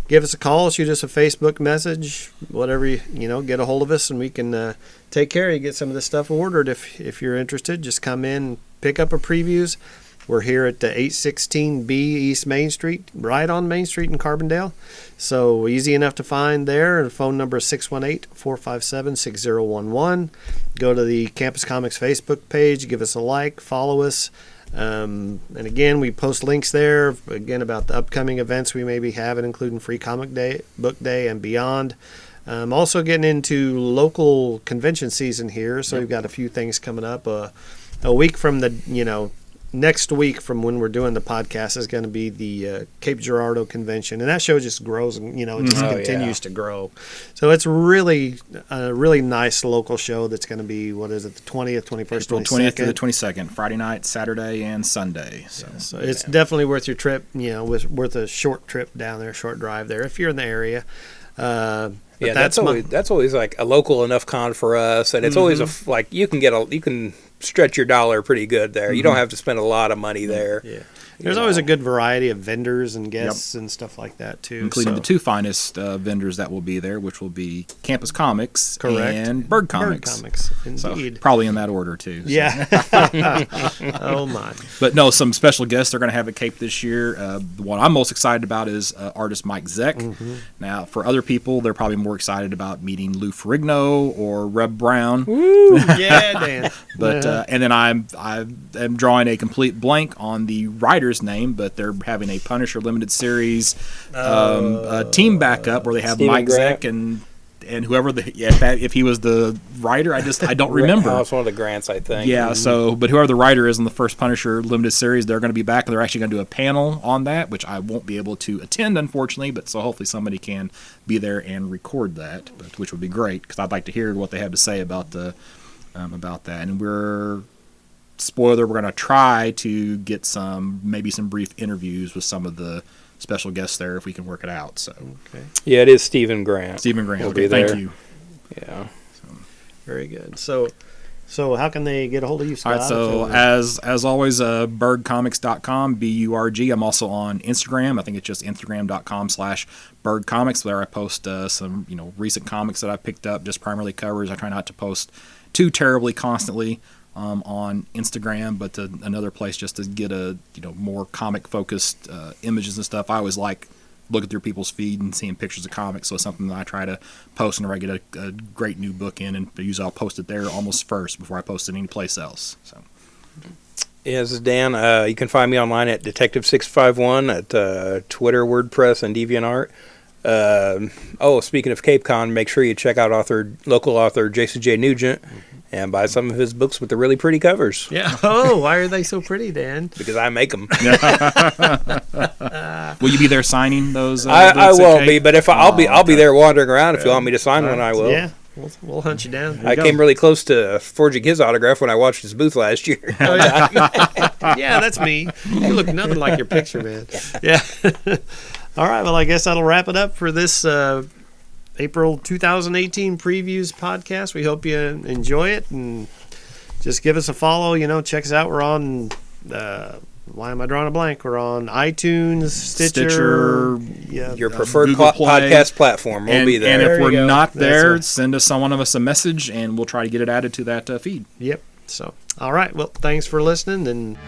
give us a call, shoot us a Facebook message, whatever, get a hold of us, and we can take care of you, get some of this stuff ordered. If you're interested, just come in and pick up a previews. We're here at the 816B East Main Street, right on Main Street in Carbondale. So easy enough to find there. The phone number is 618-457-6011. Go to the Campus Comics Facebook page, give us a like, follow us. And again, we post links there, again, about the upcoming events we may be having, including Free Comic Day, Book Day, and beyond. Also getting into local convention season here, so we've got a few things coming up. A week from the, next week from when we're doing the podcast is going to be the Cape Girardeau convention, and that show just grows and it just continues to grow. So it's really a really nice local show that's going to be, what is it, the 20th, 21st, April 20th to the 22nd, Friday night, Saturday, and Sunday. So it's definitely worth your trip. Worth a short trip down there, short drive there if you're in the area. That's always like a local enough con for us, and it's always you can stretch your dollar pretty good there. You don't have to spend a lot of money there. Yeah. There's always a good variety of vendors and guests and stuff like that too. Including the two finest vendors that will be there, which will be Campus Comics and Bird Comics. Bird Comics, indeed. So probably in that order too. So. Yeah. Oh my. But no, some special guests they're going to have at Cape this year. The one I'm most excited about is artist Mike Zeck. Now, for other people, they're probably more excited about meeting Lou Ferrigno or Reb Brown. Woo! Yeah, Dan. But and then I am drawing a complete blank on the writer's name, but they're having a Punisher limited series team backup where they have Stephen Mike Grant. Zeck and and whoever if he was the writer, I don't remember. That was one of the grants, I think. Yeah, but whoever the writer is in the first Punisher limited series, they're going to be back. They're actually going to do a panel on that, which I won't be able to attend, unfortunately. But so hopefully somebody can be there and record that, which would be great because I'd like to hear what they have to say about that. And we're going to try to get maybe some brief interviews with some of the special guests there if we can work it out. So Okay. Yeah, it is Stephen Grant. Stephen Grant, He'll okay, be thank there. you. Yeah. Very good. So how can they get a hold of you, All Scott? right, so as always, birdcomics.com, B-U-R-G. I'm also on Instagram. I think it's just instagram.com/birdcomics. There I post some recent comics that I picked up, just primarily covers. I try not to post too terribly constantly on Instagram, but another place just to get a more comic focused images and stuff. I always like looking through people's feed and seeing pictures of comics, so it's something that I try to post whenever I get a great new book in, and usually I'll post it there almost first before I post it any place else. So Yeah, this is Dan. You can find me online at Detective651 at Twitter, WordPress, and DeviantArt. Speaking of Cape Con, make sure you check out local author Jason J. Nugent and buy some of his books with the really pretty covers. yeah. Oh, why are they so pretty, Dan? Because I make them. will you be there signing those? I books at won't Cape? be, but if I'll be okay. there wandering around. If you want me to sign one, I will. Yeah, we'll hunt you down. I came really close to forging his autograph when I watched his booth last year. Oh, yeah. Yeah, that's me. You look nothing like your picture, man. Yeah. All right. Well, I guess that'll wrap it up for this April 2018 previews podcast. We hope you enjoy it, and just give us a follow. Check us out. We're on. Why am I drawing a blank? We're on iTunes, Stitcher, yeah, Your preferred Google Play. podcast platform will be there. And if There you we're go. not there, That's send one of us a message, and we'll try to get it added to that feed. Yep. So, all right. Well, thanks for listening, and